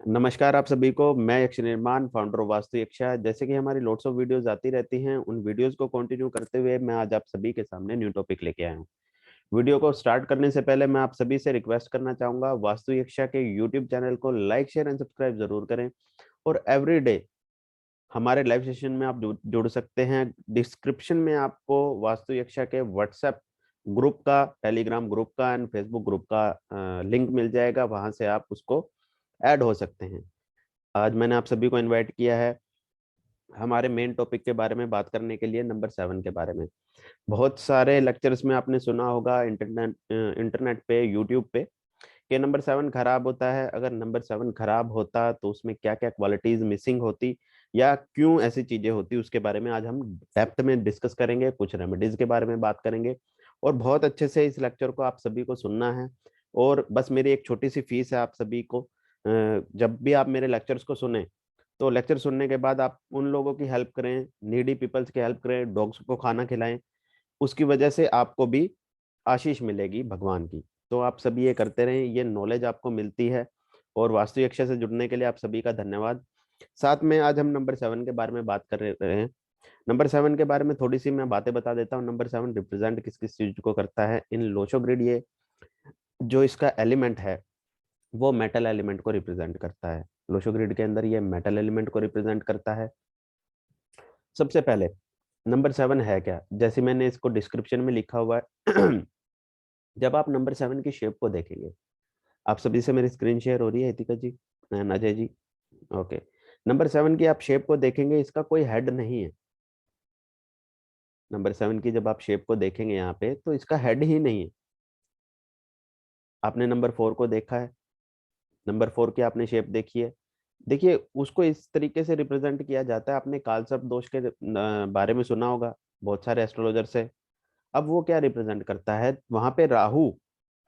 नमस्कार आप सभी को। मैं यक्ष निर्माण फाउंडर वास्तु यक्षा। जैसे कि हमारी लोट्स ऑफ वीडियोस आती रहती हैं, उन वीडियोस को कंटिन्यू करते हुए मैं आज आप सभी के सामने न्यू टॉपिक लेके आया हूँ। वीडियो को स्टार्ट करने से पहले मैं आप सभी से रिक्वेस्ट करना चाहूंगा, वास्तु यक्षा के यूट्यूब चैनल को लाइक शेयर एंड सब्सक्राइब जरूर करें। और एवरी डे हमारे लाइव सेशन में आप जुड़ सकते हैं। डिस्क्रिप्शन में आपको वास्तु यक्षा के व्हाट्सएप ग्रुप का, टेलीग्राम ग्रुप का एंड फेसबुक ग्रुप का लिंक मिल जाएगा, वहां से आप उसको ऐड हो सकते हैं। आज मैंने आप सभी को इनवाइट किया है हमारे मेन टॉपिक के बारे में बात करने के लिए, नंबर 7 के बारे में। बहुत सारे लेक्चर्स में आपने सुना होगा इंटरनेट पे, यूट्यूब पे, कि नंबर 7 खराब होता है। अगर नंबर 7 खराब होता तो उसमें क्या क्या क्वालिटीज मिसिंग होती या क्यों ऐसी चीजें होती, उसके बारे में आज हम डेप्थ में डिस्कस करेंगे। कुछ रेमेडीज के बारे में बात करेंगे और बहुत अच्छे से इस लेक्चर को आप सभी को सुनना है। और बस मेरी एक छोटी सी फीस है आप सभी को। जब भी आप मेरे लेक्चर्स को सुने तो लेक्चर सुनने के बाद आप उन लोगों की हेल्प करें, नीडी पीपल्स की हेल्प करें, डॉग्स को खाना खिलाएं। उसकी वजह से आपको भी आशीष मिलेगी भगवान की। तो आप सभी ये करते रहें, ये नॉलेज आपको मिलती है। और वास्तु यक्षा से जुड़ने के लिए आप सभी का धन्यवाद। साथ में आज हम नंबर 7 के बारे में बात कर रहे हैं। नंबर 7 के बारे में थोड़ी सी मैं बातें बता देता हूँ। नंबर 7 रिप्रेजेंट किस किस चीज को करता है इन लोशो ग्रिड। ये जो इसका एलिमेंट है वो मेटल एलिमेंट को रिप्रेजेंट करता है। लोशो ग्रिड के अंदर ये मेटल एलिमेंट को रिप्रेजेंट करता है। सबसे पहले नंबर 7 है क्या, जैसे मैंने इसको डिस्क्रिप्शन में लिखा हुआ है। जब आप नंबर 7 की शेप को देखेंगे, आप सभी से मेरी स्क्रीन शेयर हो रही है Hitika ji and Ajay ji? Okay. Number 7 की आप शेप को देखेंगे, इसका कोई हेड नहीं है। नंबर 7 की जब आप शेप को देखेंगे यहाँ पे, तो इसका हेड ही नहीं है। आपने नंबर 4 को देखा है, नंबर 4 की आपने शेप देखी है। देखिए, उसको इस तरीके से रिप्रेजेंट किया जाता है। आपने कालसर्प दोष के बारे में सुना होगा, बहुत सारे एस्ट्रोलॉजर से। अब वो क्या रिप्रेजेंट करता है, वहां पे राहु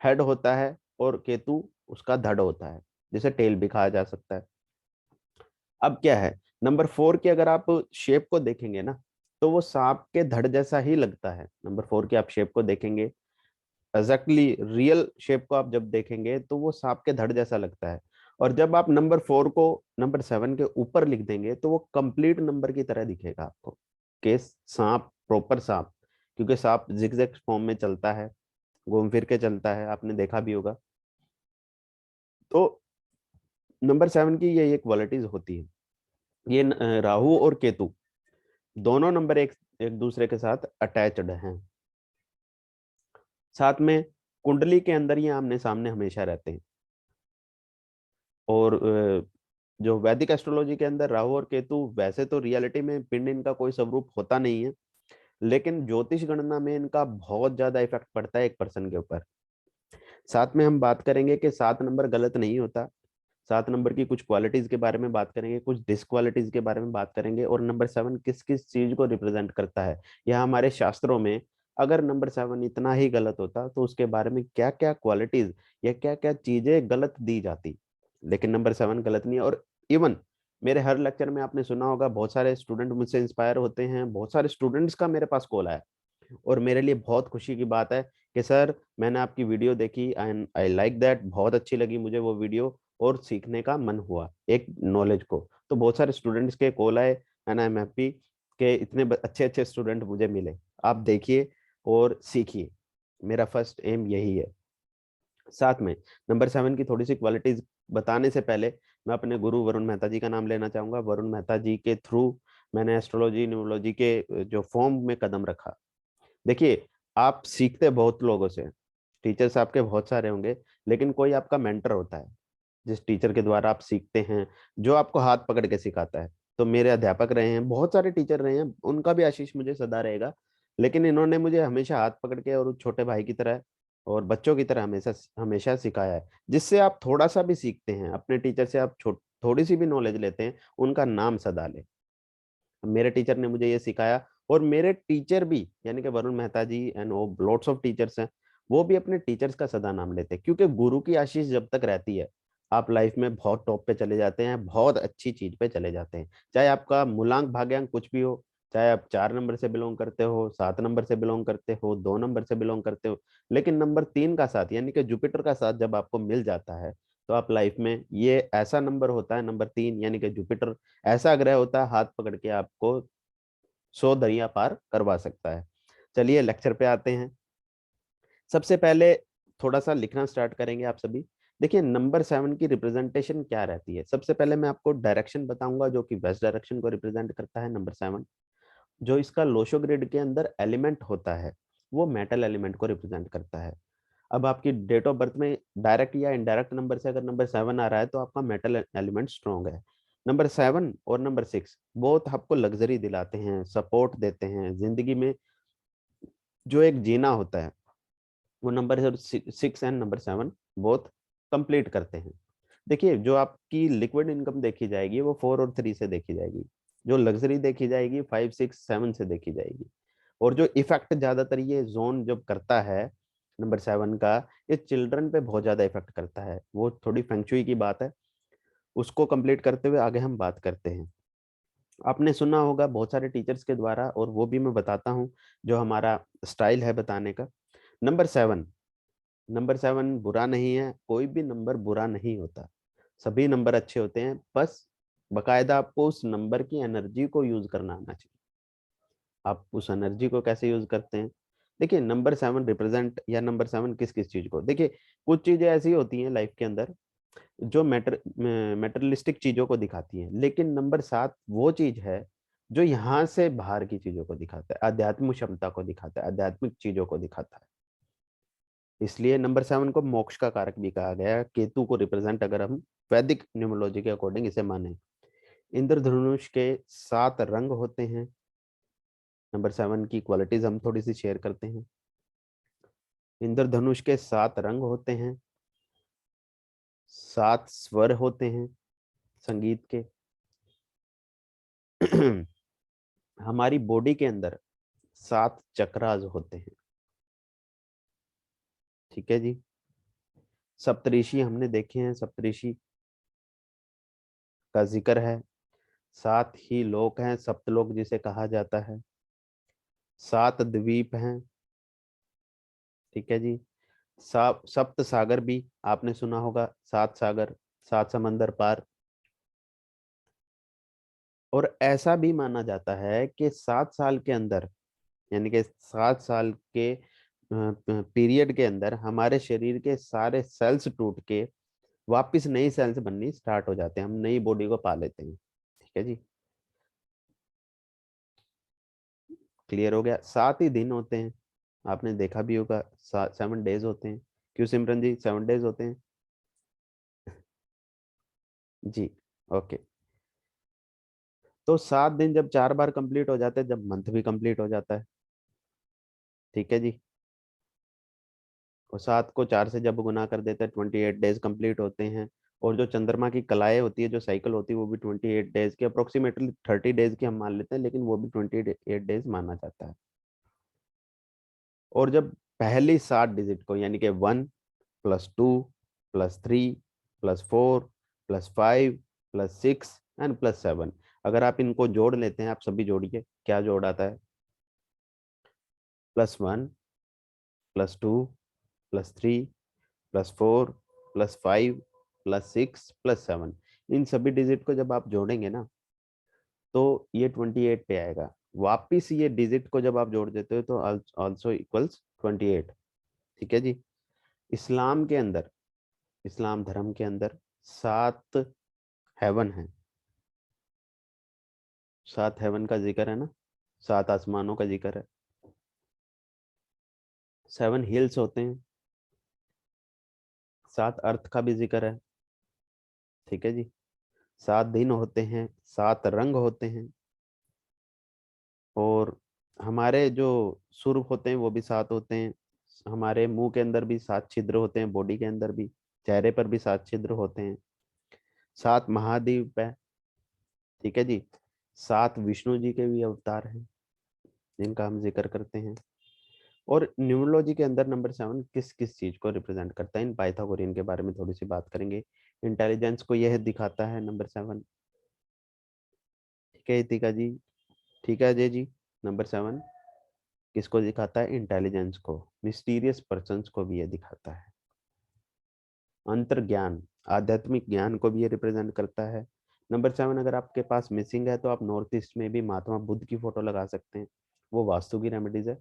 हेड होता है और केतु उसका धड़ होता है, जिसे टेल भी कहा जा सकता है। अब क्या है, नंबर 4 की अगर आप शेप को देखेंगे ना, तो वो सांप के धड़ जैसा ही लगता है। नंबर 4 की आप शेप को देखेंगे, एग्जैक्टली रियल शेप को आप जब देखेंगे तो वो सांप के धड़ जैसा लगता है। और जब आप नंबर 4 को नंबर 7 के ऊपर लिख देंगे तो वो कंप्लीट नंबर की तरह दिखेगा आपको, कि सांप, प्रॉपर सांप। क्योंकि सांप जिगजैग फॉर्म में चलता है, घूम फिर के चलता है, आपने देखा भी होगा। तो नंबर 7 की ये क्वालिटीज होती है। ये राहु और केतु दोनों नंबर एक एक दूसरे के साथ अटैच्ड हैं। साथ में कुंडली के अंदर ये आमने सामने हमेशा रहते हैं। और जो वैदिक एस्ट्रोलॉजी के अंदर राहु और केतु, वैसे तो रियलिटी में पिंड इनका कोई स्वरूप होता नहीं है, लेकिन ज्योतिष गणना में इनका बहुत ज्यादा इफेक्ट पड़ता है एक पर्सन के ऊपर। साथ में हम बात करेंगे कि 7 नंबर गलत नहीं होता। 7 नंबर की कुछ क्वालिटीज के बारे में बात करेंगे, कुछ डिसक्वालिटीज के बारे में बात करेंगे, और नंबर 7 किस किस चीज को रिप्रेजेंट करता है। यह हमारे शास्त्रों में अगर नंबर 7 इतना ही गलत होता तो उसके बारे में क्या क्या क्वालिटीज या क्या क्या चीजें गलत दी जाती। लेकिन नंबर 7 गलत नहीं है। और इवन मेरे हर लेक्चर में आपने सुना होगा, बहुत सारे स्टूडेंट मुझसे इंस्पायर होते हैं। बहुत सारे स्टूडेंट्स का मेरे पास कॉल आया और मेरे लिए बहुत खुशी की बात है कि सर, मैंने आपकी वीडियो देखी एंड आई लाइक दैट, बहुत अच्छी लगी मुझे वो वीडियो, और सीखने का मन हुआ एक नॉलेज को। तो बहुत सारे स्टूडेंट्स के कॉल आए एंड आई एम हैप्पी कि इतने अच्छे अच्छे स्टूडेंट मुझे मिले। आप देखिए और सीखिए, मेरा फर्स्ट एम यही है। साथ में नंबर 7 की थोड़ी सी क्वालिटीज बताने से पहले मैं अपने गुरु वरुण मेहता जी का नाम लेना चाहूंगा। वरुण मेहता जी के थ्रू मैंने एस्ट्रोलॉजी न्यूमरोलॉजी के जो फॉर्म में कदम रखा। देखिए, आप सीखते बहुत लोगों से, टीचर्स आपके बहुत सारे होंगे, लेकिन कोई आपका मेंटर होता है जिस टीचर के द्वारा आप सीखते हैं, जो आपको हाथ पकड़ के सिखाता है। तो मेरे अध्यापक रहे हैं, बहुत सारे टीचर रहे हैं, उनका भी आशीष मुझे सदा रहेगा। लेकिन इन्होंने मुझे हमेशा हाथ पकड़ के और छोटे भाई की तरह और बच्चों की तरह हमेशा हमेशा सिखाया है। जिससे आप थोड़ा सा भी सीखते हैं अपने टीचर से, आप थोड़ी सी भी नॉलेज लेते हैं, उनका नाम सदा ले। मेरे टीचर ने मुझे ये सिखाया। और मेरे टीचर भी, यानी कि वरुण मेहता जी एंड वो लॉट्स ऑफ टीचर्स हैं, वो भी अपने टीचर्स का सदा नाम लेते हैं। क्योंकि गुरु की आशीष जब तक रहती है, आप लाइफ में बहुत टॉप पे चले जाते हैं, बहुत अच्छी चीज पे चले जाते हैं। चाहे आपका मूलांक भाग्यांक कुछ भी हो, चाहे आप 4 नंबर से बिलोंग करते हो, 7 नंबर से बिलोंग करते हो, 2 नंबर से बिलोंग करते हो, लेकिन नंबर 3 का साथ यानी कि जुपिटर का साथ जब आपको मिल जाता है, तो आप लाइफ में ये ऐसा नंबर होता है नंबर 3 यानी कि जुपिटर ऐसा ग्रह होता है हाथ पकड़ के आपको 100 दरिया पार करवा सकता है। चलिए लेक्चर पे आते हैं। सबसे पहले थोड़ा सा लिखना स्टार्ट करेंगे आप सभी। देखिए नंबर 7 की रिप्रेजेंटेशन क्या रहती है। सबसे पहले मैं आपको डायरेक्शन बताऊंगा जो कि वेस्ट डायरेक्शन को रिप्रेजेंट करता है नंबर 7। जो इसका लोशो ग्रिड के अंदर एलिमेंट होता है वो मेटल एलिमेंट को रिप्रेजेंट करता है। अब आपकी डेट ऑफ बर्थ में डायरेक्ट या इनडायरेक्ट नंबर से अगर नंबर 7 आ रहा है तो आपका मेटल एलिमेंट स्ट्रॉन्ग है। नंबर 7 और नंबर 6 बहुत आपको लग्जरी दिलाते हैं, सपोर्ट देते हैं जिंदगी में। जो एक जीना होता है वो नंबर 6 एंड नंबर 7 बहुत कंप्लीट करते हैं। देखिए जो आपकी लिक्विड इनकम देखी जाएगी वो 4 और 3 से देखी जाएगी। जो लग्जरी देखी जाएगी 5 6 7 से देखी जाएगी। और जो इफेक्ट ज्यादातर ये जोन जब करता है नंबर 7 का, ये चिल्ड्रन पे बहुत ज्यादा इफेक्ट करता है। वो थोड़ी फेंगशुई की बात है, उसको कंप्लीट करते हुए आगे हम बात करते हैं। आपने सुना होगा बहुत सारे टीचर्स के द्वारा और वो भी मैं बताता हूँ जो हमारा स्टाइल है बताने का। नंबर 7, नंबर 7 बुरा नहीं है, कोई भी नंबर बुरा नहीं होता। सभी नंबर अच्छे होते हैं, बस बकायदा आपको उस नंबर की एनर्जी को यूज करना आना चाहिए। आप उस एनर्जी को कैसे यूज करते हैं। देखिए नंबर 7 रिप्रेजेंट या नंबर 7 किस किस चीज को, देखिए कुछ चीजें ऐसी होती हैं लाइफ के अंदर जो मेटरलिस्टिक चीजों को दिखाती हैं, लेकिन नंबर 7 वो चीज है जो यहाँ से बाहर की चीजों को दिखाता है, आध्यात्मिक क्षमता को दिखाता है, आध्यात्मिक चीजों को दिखाता है। इसलिए नंबर 7 को मोक्ष का कारक भी कहा गया है, केतु को रिप्रेजेंट अगर हम वैदिक न्यूमरोलॉजी के अकॉर्डिंग इसे माने। इंद्रधनुष के 7 रंग होते हैं। नंबर 7 की क्वालिटीज हम थोड़ी सी शेयर करते हैं। इंद्रधनुष के 7 रंग होते हैं, 7 स्वर होते हैं संगीत के। हमारी बॉडी के अंदर 7 चक्रास होते हैं। ठीक है जी। सप्तऋषि हमने देखे हैं, सप्तऋषि का जिक्र है। 7 ही लोक हैं, सप्तलोक जिसे कहा जाता है। 7 द्वीप हैं। ठीक है जी। सप्त सागर भी आपने सुना होगा, 7 सागर, 7 समंदर पार। और ऐसा भी माना जाता है कि 7 साल के अंदर यानी कि 7 साल के पीरियड के अंदर हमारे शरीर के सारे सेल्स टूट के वापस नई सेल्स बननी स्टार्ट हो जाते हैं, हम नई बॉडी को पा लेते हैं। ठीक है जी। क्लियर हो गया। 7 ही दिन होते हैं, आपने देखा भी होगा 7 डेज होते हैं। क्यों सिमरन जी 7 डेज होते हैं? जी। ओके। तो 7 दिन जब 4 बार कंप्लीट हो जाते हैं, जब मंथ भी कंप्लीट हो जाता है। ठीक है जी। और 7 को 4 से जब गुना कर देते हैं 28 डेज कंप्लीट होते हैं। और जो चंद्रमा की कलाएं होती है, जो साइकिल होती है, वो भी 28 डेज की, अप्रोक्सीमेटली 30 डेज की हम मान लेते हैं, लेकिन वो भी 28 डेज माना जाता है। और जब पहली 7 डिजिट को यानी कि 1 +2 +3 +4 +5 +6 एंड +7, अगर आप इनको जोड़ लेते हैं, आप सभी जोड़िए क्या जोड़ आता है। +1 +2 +3 +4 +5 +6 +7, इन सभी डिजिट को जब आप जोड़ेंगे ना तो ये 28 पे आएगा। वापिस ये डिजिट को जब आप जोड़ देते हो तो ऑल्सो इक्वल्स 28। ठीक है जी। इस्लाम के अंदर, इस्लाम धर्म के अंदर 7 हेवन है। 7 हेवन का जिक्र है ना, 7 आसमानों का जिक्र है। 7 हिल्स होते हैं। 7 अर्थ का भी जिक्र है। ठीक है जी। 7 दिन होते हैं, 7 रंग होते हैं। और हमारे जो सुर होते हैं वो भी 7 होते हैं। हमारे मुंह के अंदर भी 7 छिद्र होते हैं, बॉडी के अंदर भी, चेहरे पर भी 7 छिद्र होते हैं। 7 महाद्वीप है। ठीक है जी। 7 विष्णु जी के भी अवतार हैं जिनका हम जिक्र करते हैं। और न्यूमरोलॉजी के अंदर नंबर 7 किस किस चीज को रिप्रेजेंट करता है, इन पाइथागोरियन के बारे में थोड़ी सी बात करेंगे। इंटेलिजेंस को यह दिखाता है नंबर 7। ठीक है इतिका जी। ठीक है अजय जी। नंबर 7 किसको दिखाता है? इंटेलिजेंस को। मिस्टीरियस पर्सन्स को भी ये दिखाता है। अंतर्ज्ञान, आध्यात्मिक ज्ञान को भी ये रिप्रेजेंट करता है। नंबर 7 अगर आपके पास मिसिंग है तो आप नॉर्थ ईस्ट में भी महात्मा बुद्ध की फोटो लगा सकते हैं। वो वास्तु की रेमेडीज है,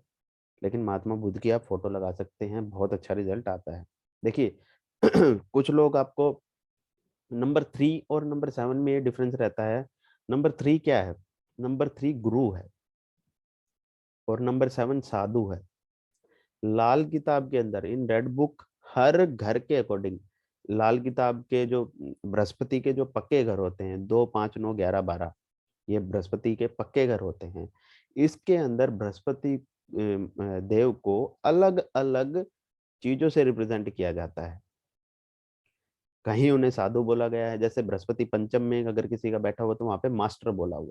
लेकिन महात्मा बुद्ध की आप फोटो लगा सकते हैं, बहुत अच्छा रिजल्ट आता है। देखिए कुछ लोग आपको नंबर 3 और नंबर 7 में ये डिफरेंस रहता है। नंबर 3 क्या है? नंबर 3 गुरु है और नंबर 7 साधु है। लाल किताब के अंदर इन रेड बुक हर घर के अकॉर्डिंग, लाल किताब के जो बृहस्पति के जो पक्के घर होते हैं 2, 5, 9, 11, 12, ये बृहस्पति के पक्के घर होते हैं। इसके अंदर बृहस्पति देव को अलग अलग चीजों से रिप्रेजेंट किया जाता है। कहीं उन्हें साधु बोला गया है, जैसे बृहस्पति पंचम में अगर किसी का बैठा हुआ तो वहां पे मास्टर बोला हुआ।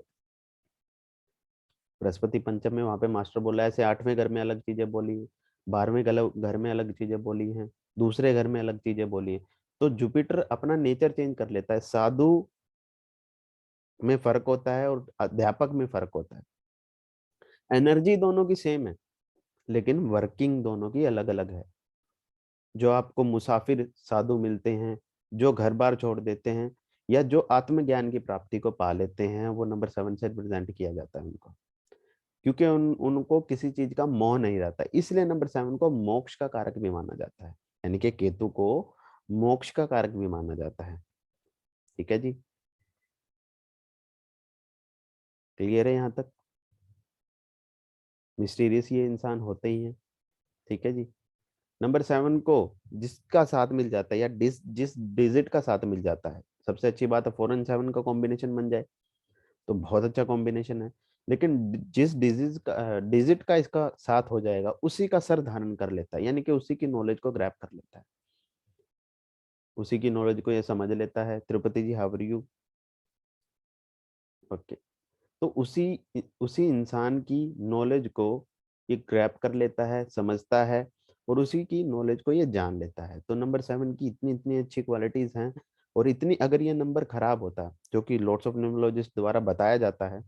बृहस्पति पंचम में वहां पे मास्टर बोला है। ऐसे 8वें घर में अलग चीजें बोली है, 12वें घर में अलग चीजें बोली हैं, दूसरे घर में अलग चीजें बोली है। तो जुपिटर अपना नेचर चेंज कर लेता है। साधु में फर्क होता है और अध्यापक में फर्क होता है। एनर्जी दोनों की सेम है, लेकिन वर्किंग दोनों की अलग अलग है। जो आपको मुसाफिर साधु मिलते हैं, जो घर बार छोड़ देते हैं, या जो आत्मज्ञान की प्राप्ति को पा लेते हैं, वो नंबर 7 से रिप्रेजेंट किया जाता है उनको। क्योंकि उनको किसी चीज का मोह नहीं रहता, इसलिए नंबर 7 को मोक्ष का कारक भी माना जाता है। यानी कि केतु को मोक्ष का कारक भी माना जाता है। ठीक है जी, क्लियर है यहाँ तक? मिस्टीरियस ये इंसान होते ही हैं। ठीक है जी। नंबर 7 को जिसका साथ मिल जाता है या जिस डिजिट का साथ मिल जाता है, सबसे अच्छी बात है 4 एंड 7 का कॉम्बिनेशन बन जाए तो बहुत अच्छा कॉम्बिनेशन है। लेकिन जिस डिजिट का इसका साथ हो जाएगा, उसी का सर धारण कर लेता है, यानी कि उसी की नॉलेज को ग्रैब कर लेता है, उसी की नॉलेज को ये समझ लेता है। तिरुपति जी, हाउ आर यू? ओके। तो उसी उसी इंसान की नॉलेज को ये ग्रैब कर लेता है, समझता है, और उसी की नॉलेज को ये जान लेता है। तो नंबर 7 की इतनी इतनी अच्छी क्वालिटीज हैं। और इतनी अगर ये नंबर खराब होता, जो कि लॉट्स ऑफ न्यूमरोलॉजिस्ट द्वारा बताया जाता है,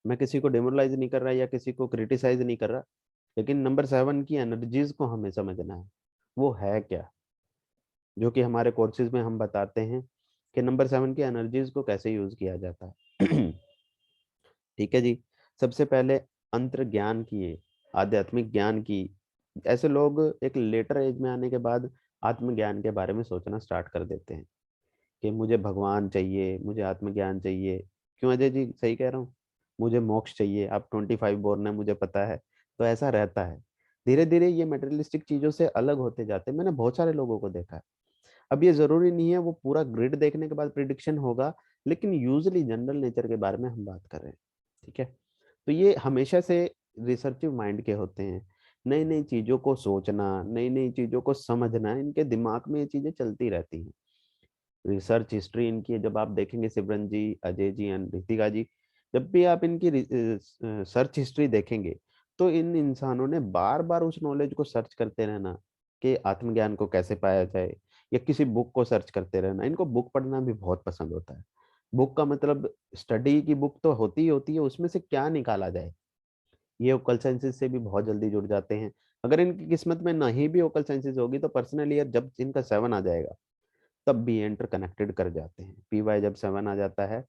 मैं किसी को डेमोरलाइज नहीं कर रहा या किसी को क्रिटिसाइज नहीं कर रहा, लेकिन नंबर 7 की एनर्जीज को हमें समझना है, वो है क्या, जो कि हमारे कोर्सेज में हम बताते हैं कि नंबर 7 की एनर्जीज को कैसे यूज किया जाता है। ठीक है जी। सबसे पहले अंतर ज्ञान की, आध्यात्मिक ज्ञान की, ऐसे लोग एक लेटर एज में आने के बाद आत्मज्ञान के बारे में सोचना स्टार्ट कर देते हैं कि मुझे भगवान चाहिए, मुझे आत्मज्ञान चाहिए। क्यों अजय जी, सही कह रहा हूँ? मुझे मोक्ष चाहिए, आप 25 बोर्न है, मुझे पता है। तो ऐसा रहता है। धीरे धीरे ये मटेरियलिस्टिक चीजों से अलग होते जाते हैं। मैंने बहुत सारे लोगों को देखा है। अब ये जरूरी नहीं है वो पूरा ग्रिड देखने के बाद प्रिडिक्शन होगा, लेकिन यूजली जनरल नेचर के बारे में हम बात कर रहे हैं। ठीक है। तो ये हमेशा से रिसर्चिव माइंड के होते हैं। नई नई चीजों को सोचना, नई नई चीजों को समझना, इनके दिमाग में ये चीजें चलती रहती हैं। रिसर्च हिस्ट्री इनकी है, जब आप देखेंगे सिमरन जी, अजय जी एंड रितिका जी, जब भी आप इनकी सर्च हिस्ट्री देखेंगे, तो इन इंसानों ने बार बार उस नॉलेज को सर्च करते रहना कि आत्मज्ञान को कैसे पाया जाए, या किसी बुक को सर्च करते रहना। इनको बुक पढ़ना भी बहुत पसंद होता है। बुक का मतलब स्टडी की बुक तो होती ही होती है, उसमें से क्या निकाला जाए। ये ओकल साइंसेज से भी बहुत जल्दी जुड़ जाते हैं। अगर इनकी किस्मत में नहीं भी ओकल साइंसेज होगी, तो पर्सनल ईयर जब इनका 7 आ जाएगा, तब भी इंटर कनेक्टेड कर जाते हैं। पीवाई जब 7 आ जाता है,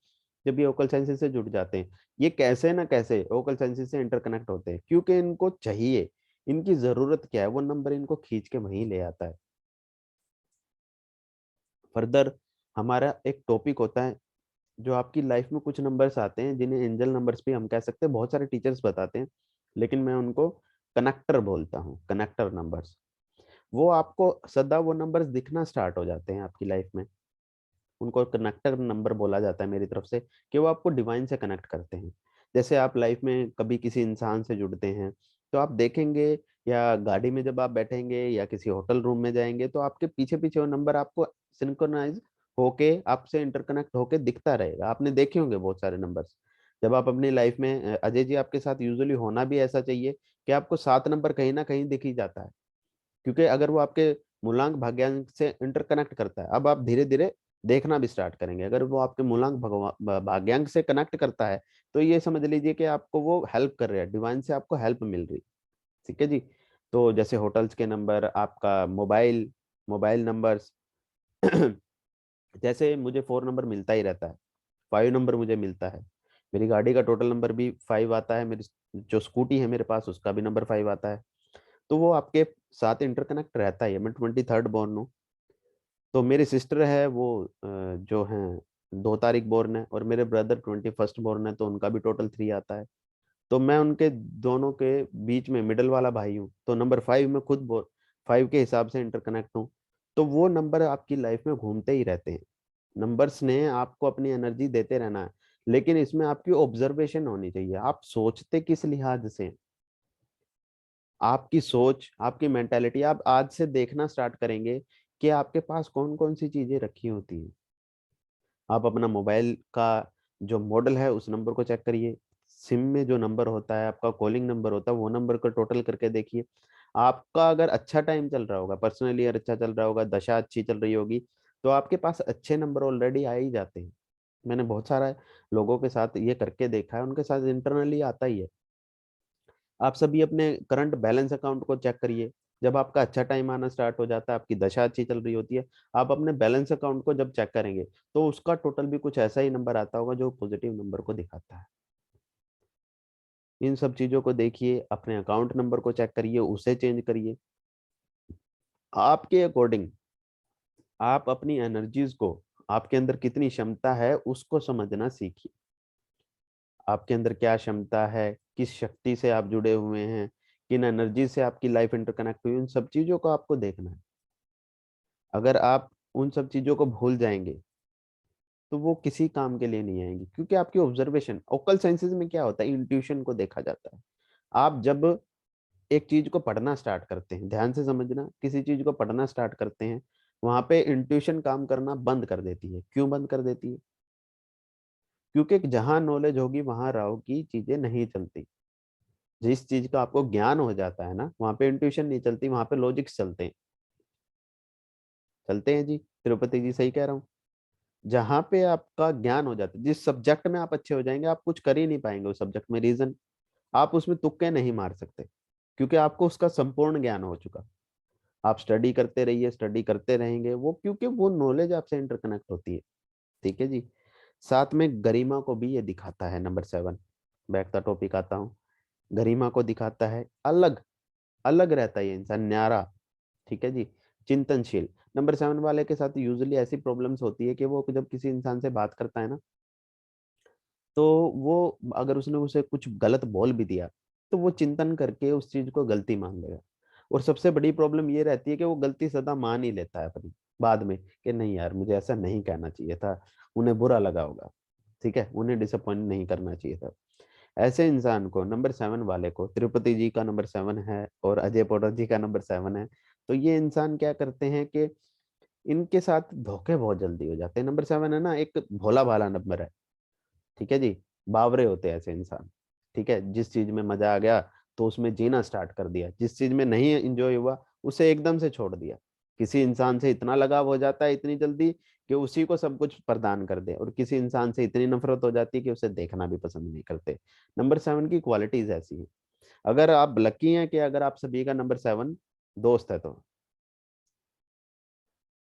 जब ये ओकल साइंसेज से जुड़ जाते हैं, ये कैसे ना कैसे ओकल साइंसेज से इंटरकनेक्ट होते हैं, क्योंकि इनको चाहिए, इनकी जरूरत क्या है, वो नंबर इनको खींच के वहीं ले आता है। फर्दर हमारा एक टॉपिक होता है, जो आपकी लाइफ में कुछ नंबर्स आते हैं जिन्हें एंजल नंबर्स भी हम कह सकते हैं, बहुत सारे टीचर्स बताते हैं, लेकिन मैं उनको कनेक्टर बोलता हूँ, कनेक्टर नंबर्स। वो आपको सदा वो नंबर्स दिखना स्टार्ट हो जाते हैं आपकी लाइफ में। उनको कनेक्टर नंबर बोला जाता है मेरी तरफ से, कि वो आपको डिवाइन से कनेक्ट करते हैं। जैसे आप लाइफ में कभी किसी इंसान से जुड़ते हैं, तो आप देखेंगे, या गाड़ी में जब आप बैठेंगे या किसी होटल रूम में जाएंगे, तो आपके पीछे पीछे वो नंबर आपको सिंक्रोनाइज होके, आपसे इंटरकनेक्ट होके दिखता रहेगा। आपने देखे होंगे बहुत सारे नंबर्स जब आप अपनी लाइफ में, अजय जी आपके साथ यूजुअली होना भी ऐसा चाहिए कि आपको 7 नंबर कहीं ना कहीं दिख ही जाता है, क्योंकि अगर वो आपके मूलांक भाग्यांक से इंटरकनेक्ट करता है, अब आप धीरे धीरे देखना भी स्टार्ट करेंगे। अगर वो आपके मूलांक भाग्यांक से कनेक्ट करता है, तो ये समझ लीजिए कि आपको वो हेल्प कर रहा है, डिवाइन से आपको हेल्प मिल रही। ठीक है जी। तो जैसे होटल्स के नंबर, आपका मोबाइल मोबाइल नंबर्स, जैसे मुझे 4 नंबर मिलता ही रहता है, 5 नंबर मुझे मिलता है। मेरी गाड़ी का टोटल नंबर भी 5 आता है, मेरी जो स्कूटी है मेरे पास उसका भी नंबर 5 आता है। तो वो आपके साथ इंटरकनेक्ट रहता ही है। मैं 23rd बॉर्न हूँ, तो मेरी सिस्टर है वो जो हैं 2 तारीख बॉर्न है, और मेरे ब्रदर 21st बॉर्न है, तो उनका भी टोटल 3 आता है। तो मैं उनके दोनों के बीच में मिडल वाला भाई हूँ, तो नंबर 5 में खुद 5 के हिसाब से इंटरकनेक्ट हूँ। तो वो नंबर आपकी लाइफ में घूमते ही रहते हैं। नंबर्स ने आपको अपनी एनर्जी देते रहना है, लेकिन इसमें आपकी ऑब्जर्वेशन होनी चाहिए। आप सोचते किस लिहाज से हैं? आपकी सोच, आपकी मेंटालिटी, आप आज से देखना स्टार्ट करेंगे कि आपके पास कौन कौन सी चीजें रखी होती हैं। आप अपना मोबाइल का जो मॉडल है उस नंबर को चेक करिए। सिम में जो नंबर होता है, आपका कॉलिंग नंबर होता है, वो नंबर को टोटल करके देखिए। आपका अगर अच्छा टाइम चल रहा होगा, पर्सनल ईयर अच्छा चल रहा होगा, दशा अच्छी चल रही होगी, तो आपके पास अच्छे नंबर ऑलरेडी आ ही जाते हैं। मैंने बहुत सारा लोगों के साथ ये करके देखा है, उनके साथ इंटरनली आता ही है। आप सभी अपने करंट बैलेंस अकाउंट को चेक करिए। जब आपका अच्छा टाइम आना स्टार्ट हो जाता है, आपकी दशा अच्छी चल रही होती है, आप अपने बैलेंस अकाउंट को जब चेक करेंगे, तो उसका टोटल भी कुछ ऐसा ही नंबर आता होगा जो पॉजिटिव नंबर को दिखाता है। इन सब चीजों को देखिए, अपने अकाउंट नंबर को चेक करिए, उसे चेंज करिए। आपके अकॉर्डिंग आप अपनी एनर्जीज को, आपके अंदर कितनी क्षमता है उसको समझना सीखिए। आपके अंदर क्या क्षमता है, किस शक्ति से आप जुड़े हुए हैं, किन एनर्जी से आपकी लाइफ इंटरकनेक्ट हुई, उन सब चीजों को आपको देखना है। अगर आप उन सब चीजों को भूल जाएंगे, तो वो किसी काम के लिए नहीं आएंगी, क्योंकि आपकी ऑब्जर्वेशन, ओकल साइंसेज में क्या होता है, इंट्यूशन को देखा जाता है। आप जब एक चीज को पढ़ना स्टार्ट करते हैं, ध्यान से समझना, किसी चीज को पढ़ना स्टार्ट करते हैं, वहां पे इंट्यूशन काम करना बंद कर देती है। क्यों बंद कर देती है? क्योंकि जहां नॉलेज होगी वहां राव की चीजें नहीं चलती। जिस चीज का आपको ज्ञान हो जाता है ना, वहां पे इंट्यूशन नहीं चलती, वहां पे लॉजिक्स चलते हैं। चलते हैं जी, तिरुपति जी सही कह रहा हूँ। जहां पे आपका ज्ञान हो जाता है, जिस सब्जेक्ट में आप अच्छे हो जाएंगे, आप कुछ कर ही नहीं पाएंगे उस सब्जेक्ट में। रीजन, आप उसमें तुक्के नहीं मार सकते, क्योंकि आपको उसका संपूर्ण ज्ञान हो चुका। आप स्टडी करते रहिए, स्टडी करते रहेंगे वो, क्योंकि वो नॉलेज आपसे इंटरकनेक्ट होती है। ठीक है जी। साथ में गरिमा को भी ये दिखाता है नंबर 7। बैक द टॉपिक आता हूँ। गरिमा को दिखाता है, अलग अलग रहता है ये इंसान, न्यारा। ठीक है जी। चिंतनशील। नंबर 7 वाले के साथ यूजुअली ऐसी प्रॉब्लम्स होती है कि वो जब किसी इंसान से बात करता है ना, तो वो अगर उसने उसे कुछ गलत बोल भी दिया, तो वो चिंतन करके उस चीज को गलती मान लेगा। और सबसे बड़ी प्रॉब्लम ये रहती है कि वो गलती सदा मान ही लेता है अपनी, बाद में, कि नहीं यार मुझे ऐसा नहीं कहना चाहिए था, उन्हें बुरा लगा होगा। ठीक है, उन्हें डिसअपॉइंट नहीं करना चाहिए था। ऐसे इंसान को, नंबर 7 वाले को, तिरुपति जी का नंबर 7 है और अजय पोटर जी का नंबर 7 है, तो ये इंसान क्या करते हैं कि इनके साथ धोखे बहुत जल्दी हो जाते हैं। नंबर 7 है ना, एक भोला भाला नंबर है। ठीक है जी। बावरे होते हैं ऐसे इंसान। ठीक है, जिस चीज में मजा आ गया तो उसमें जीना स्टार्ट कर दिया, जिस चीज में नहीं एंजॉय हुआ उसे एकदम से छोड़ दिया। किसी इंसान से इतना लगाव हो जाता है इतनी जल्दी कि उसी को सब कुछ प्रदान कर दे, और किसी इंसान से इतनी नफरत हो जाती है कि उसे देखना भी पसंद नहीं करते। नंबर 7 की क्वालिटीज ऐसी है। अगर आप लकी हैं कि अगर आप सभी का नंबर 7 दोस्त है, तो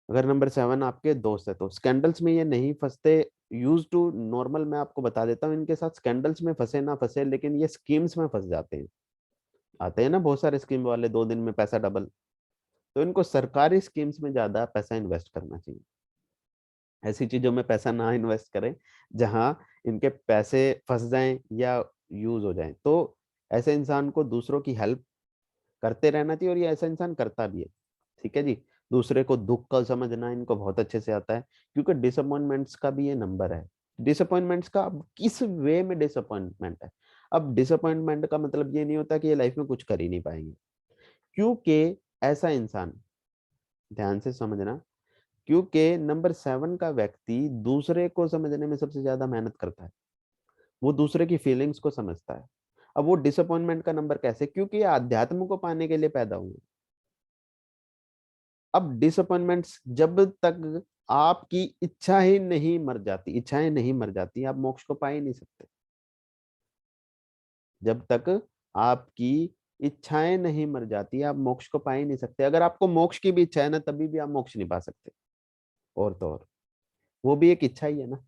अगर नंबर 7 आपके दोस्त है तो स्कैंडल्स में ये नहीं फंसते। यूज टू नॉर्मल, मैं आपको बता देता हूँ, इनके साथ स्कैंडल्स में फंसे ना फंसे, लेकिन ये स्कीम्स में फंस जाते हैं। आते हैं ना बहुत सारे स्कीम वाले, 2 दिन में पैसा डबल। तो इनको सरकारी स्कीम्स में ज्यादा पैसा इन्वेस्ट करना चाहिए। ऐसी चीजों में पैसा ना इन्वेस्ट करें जहां इनके पैसे फंस जाएं या यूज हो जाएं। तो ऐसे इंसान को दूसरों की हेल्प करते रहना चाहिए, और ये ऐसा इंसान करता भी है। ठीक है जी। दूसरे को दुख का समझना इनको बहुत अच्छे से आता है, क्योंकि डिसअपॉइंटमेंट्स का भी ये नंबर है। डिसअपॉइंटमेंट्स का अब किस वे में डिसअपॉइंटमेंट है? अब डिसअपॉइंटमेंट का मतलब ये नहीं होता कि ये लाइफ में कुछ कर ही नहीं पाएंगे, क्योंकि ऐसा इंसान, ध्यान से समझना, क्योंकि नंबर 7 का व्यक्ति दूसरे को समझने में सबसे ज्यादा मेहनत करता है। वो दूसरे की फीलिंग्स को समझता है। अब वो डिसअपॉइंटमेंट का नंबर कैसे? क्योंकि ये अध्यात्म को पाने के लिए पैदा हुए। अब डिसअपॉइंटमेंट्स, जब तक आपकी इच्छा ही नहीं मर जाती, इच्छाएं नहीं मर जाती, आप मोक्ष को पा ही नहीं सकते। जब तक आपकी इच्छाएं नहीं मर जाती, आप मोक्ष को पा ही नहीं सकते। अगर आपको मोक्ष की भी इच्छा है ना, तभी भी आप मोक्ष नहीं पा सकते। और तो और वो भी एक इच्छा ही है ना।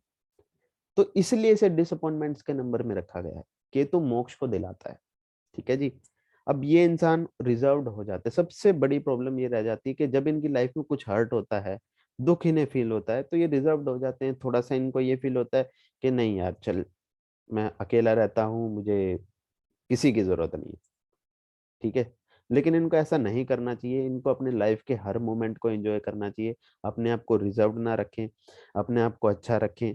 तो इसलिए इसे डिसअपॉइंटमेंट्स के नंबर में रखा गया है। केतु मोक्ष को दिलाता है, ठीक है जी। अब ये इंसान रिजर्व्ड हो जाते हैं। सबसे बड़ी प्रॉब्लम ये रह जाती है कि जब इनकी लाइफ में कुछ हर्ट होता है, दुख इन्हें फील होता है, तो ये रिजर्व्ड हो जाते हैं। थोड़ा सा इनको ये फील होता है कि नहीं यार चल, मैं अकेला रहता हूँ, मुझे किसी की जरूरत नहीं है, ठीक है। लेकिन इनको ऐसा नहीं करना चाहिए। इनको अपने लाइफ के हर मोमेंट को एंजॉय करना चाहिए। अपने आप को रिजर्व्ड ना रखें, अपने आप को अच्छा रखें।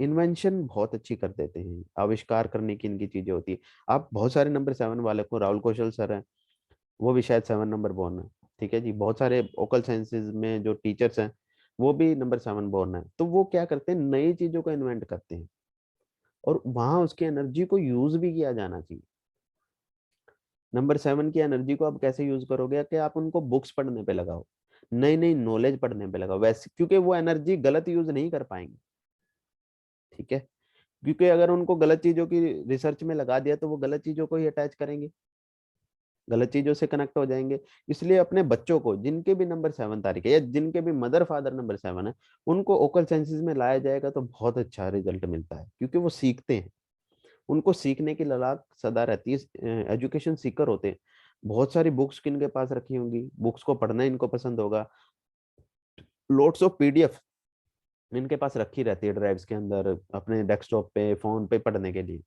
इन्वेंशन बहुत अच्छी कर देते हैं, आविष्कार करने की इनकी चीजें होती है। आप बहुत सारे नंबर 7 वाले को, राहुल कौशल सर हैं, वो भी शायद 7 नंबर बोर्न है, ठीक है जी। बहुत सारे ओकल साइंसेज में जो टीचर्स हैं, वो भी नंबर 7 बोर्न है। तो वो क्या करते हैं, नई चीजों को इन्वेंट करते हैं, और वहां उसकी एनर्जी को यूज भी किया जाना चाहिए। नंबर 7 की एनर्जी को आप कैसे यूज करोगे, कि आप उनको बुक्स पढ़ने पे लगाओ, नई नई नॉलेज पढ़ने पे लगाओ वैसे, क्योंकि वो एनर्जी गलत यूज नहीं कर पाएंगे, ठीक है। क्योंकि अगर उनको गलत चीजों की रिसर्च में लगा दिया तो वो गलत चीजों को ही अटैच करेंगे, गलत चीजों से कनेक्ट हो जाएंगे। इसलिए अपने बच्चों को, जिनके भी नंबर 7 तारीख है, या जिनके भी मदर फादर नंबर 7 है, उनको ओकल साइंसेज में लाया जाएगा तो बहुत अच्छा रिजल्ट मिलता है, क्योंकि वो सीखते हैं। उनको सीखने की ललाट सदा रहती है, एजुकेशन सीकर होते हैं। बहुत सारी बुक्स किनके पास रखी होंगी, बुक्स को पढ़ना इनको पसंद होगा। लोट्स ऑफ पीडीएफ इनके पास रखी रहती है ड्राइव्स के अंदर, अपने डेस्कटॉप पे, फोन पे पढ़ने के लिए।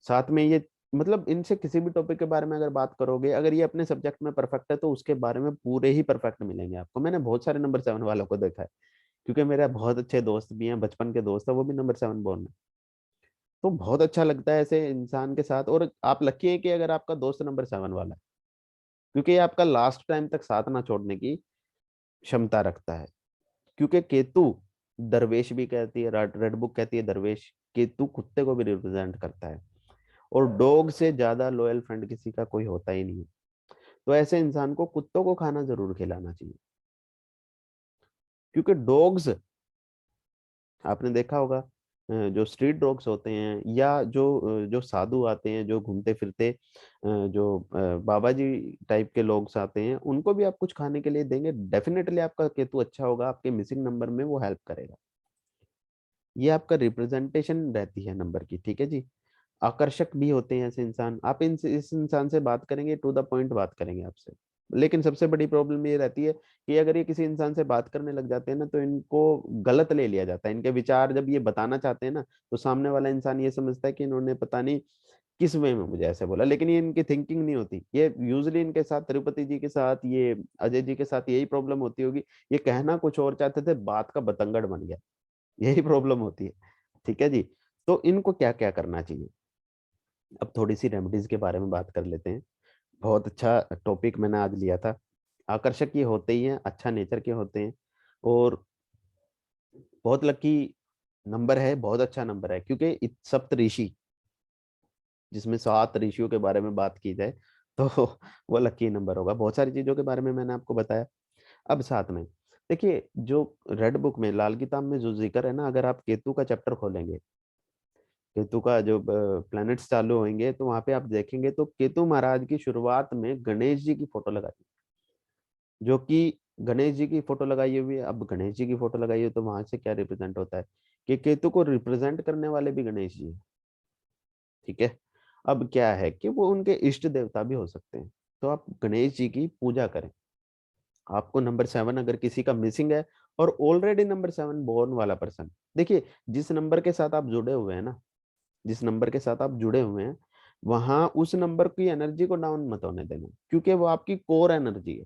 साथ में ये, मतलब इनसे किसी भी टॉपिक के बारे में अगर बात करोगे, अगर ये अपने सब्जेक्ट में परफेक्ट है तो उसके बारे में पूरे ही परफेक्ट मिलेंगे आपको। मैंने बहुत सारे नंबर 7 वालों को देखा है, क्योंकि मेरे बहुत अच्छे दोस्त भी हैं, बचपन के दोस्त है, वो भी नंबर 7 बोर्न है। तो बहुत अच्छा लगता है ऐसे इंसान के साथ। और आप लकी है कि अगर आपका दोस्त नंबर 7 वाला है, क्योंकि ये आपका लास्ट टाइम तक साथ ना छोड़ने की क्षमता रखता है। क्योंकि केतु दरवेश भी कहती है, रेड बुक कहती है दरवेश, केतु कुत्ते को भी रिप्रेजेंट करता है। और डॉग से ज्यादा लॉयल फ्रेंड किसी का कोई होता ही नहीं है। तो ऐसे इंसान को कुत्तों को खाना जरूर खिलाना चाहिए, क्योंकि डॉग्स, आपने देखा होगा, जो स्ट्रीट डॉग्स होते हैं, या जो साधु आते हैं, जो घूमते फिरते, जो बाबा जी टाइप के लोग आते हैं, उनको भी आप कुछ खाने के लिए देंगे, डेफिनेटली आपका केतु अच्छा होगा, आपके मिसिंग नंबर में वो हेल्प करेगा। ये आपका रिप्रेजेंटेशन रहती है नंबर की, ठीक है जी। आकर्षक भी होते हैं ऐसे इंसान। आप इस इंसान से बात करेंगे, टू द पॉइंट बात करेंगे आपसे। लेकिन सबसे बड़ी प्रॉब्लम ये रहती है कि अगर ये किसी इंसान से बात करने लग जाते हैं ना, तो इनको गलत ले लिया जाता है। इनके विचार जब ये बताना चाहते हैं ना, तो सामने वाला इंसान ये समझता है कि इन्होंने पता नहीं किस वे में मुझे ऐसे बोला, लेकिन ये इनकी थिंकिंग नहीं होती। ये यूजली इनके साथ, तिरुपति जी के साथ, ये अजय जी के साथ यही प्रॉब्लम होती होगी। ये कहना कुछ और चाहते थे, बात का बतंगड़ बन गया, यही प्रॉब्लम होती है, ठीक है जी। तो इनको क्या क्या करना चाहिए, अब थोड़ी सी रेमेडीज के बारे में बात कर लेते हैं। बहुत अच्छा टॉपिक मैंने आज लिया था। आकर्षक ये होते ही हैं, अच्छा नेचर के होते हैं, और बहुत लकी नंबर है, बहुत अच्छा नंबर है, क्योंकि सप्त ऋषि, जिसमें 7 ऋषियों के बारे में बात की जाए, तो वो लकी नंबर होगा। बहुत सारी चीजों के बारे में मैंने आपको बताया। अब साथ में देखिए, जो रेड बुक में, लाल किताब में जो जिक्र है ना, अगर आप केतु का चैप्टर खोलेंगे, केतु का जो प्लैनेट्स चालू होंगे, तो वहां पे आप देखेंगे तो केतु महाराज की शुरुआत में गणेश जी की फोटो लगाई, जो कि गणेश जी की फोटो लगाई हुई है। अब गणेश जी की फोटो लगाई हुई है, तो वहां से क्या रिप्रेजेंट होता है, कि केतु को रिप्रेजेंट करने वाले भी गणेश जी हैं, ठीक है। अब क्या है कि वो उनके इष्ट देवता भी हो सकते हैं। तो आप गणेश जी की पूजा करें। आपको नंबर 7 अगर किसी का मिसिंग है, और ऑलरेडी नंबर 7 बोर्न वाला पर्सन, देखिए जिस नंबर के साथ आप जुड़े हुए हैं ना, जिस नंबर के साथ आप जुड़े हुए हैं, वहां उस नंबर की एनर्जी को डाउन मत होने देना, क्योंकि वो आपकी कोर एनर्जी है।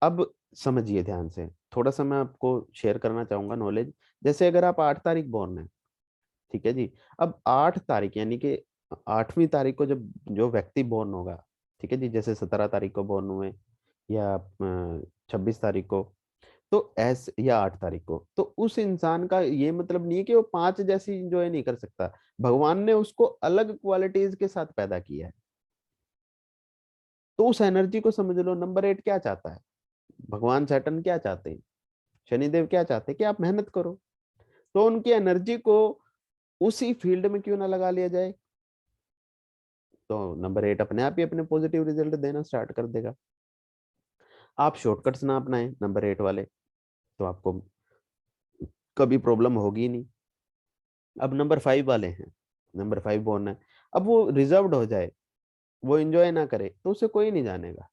अब समझिए ध्यान से, थोड़ा सा मैं आपको शेयर करना चाहूंगा नॉलेज। जैसे अगर आप 8 तारीख बॉर्न है, ठीक है जी। अब 8 तारीख यानी कि 8वीं तारीख को जब जो व्यक्ति बॉर्न होगा, ठीक है जी, जैसे 17 तारीख को बॉर्न हुए, या 26 तारीख को, तो ऐसे, या 8 तारीख को, तो उस इंसान का ये मतलब नहीं है कि वो 5 जैसी इंजॉय नहीं कर सकता। भगवान ने उसको अलग क्वालिटीज के साथ पैदा किया है। तो उस एनर्जी को समझ लो। नंबर 8 क्या चाहता है, भगवान सैटर्न क्या चाहते हैं, शनिदेव क्या चाहते हैं, कि आप मेहनत करो। तो उनकी एनर्जी को उसी फील्ड में क्यों ना लगा लिया जाए। तो नंबर 8 अपने आप ही अपने पॉजिटिव रिजल्ट देना स्टार्ट कर देगा। आप शॉर्टकट्स ना अपनाएं नंबर 8 वाले, तो आपको कभी प्रॉब्लम होगी नहीं। अब नंबर 5 वाले हैं, नंबर 5 बोर्न है, अब वो रिजर्व्ड हो जाए, वो एंजॉय ना करे, तो उसे कोई नहीं जानेगा।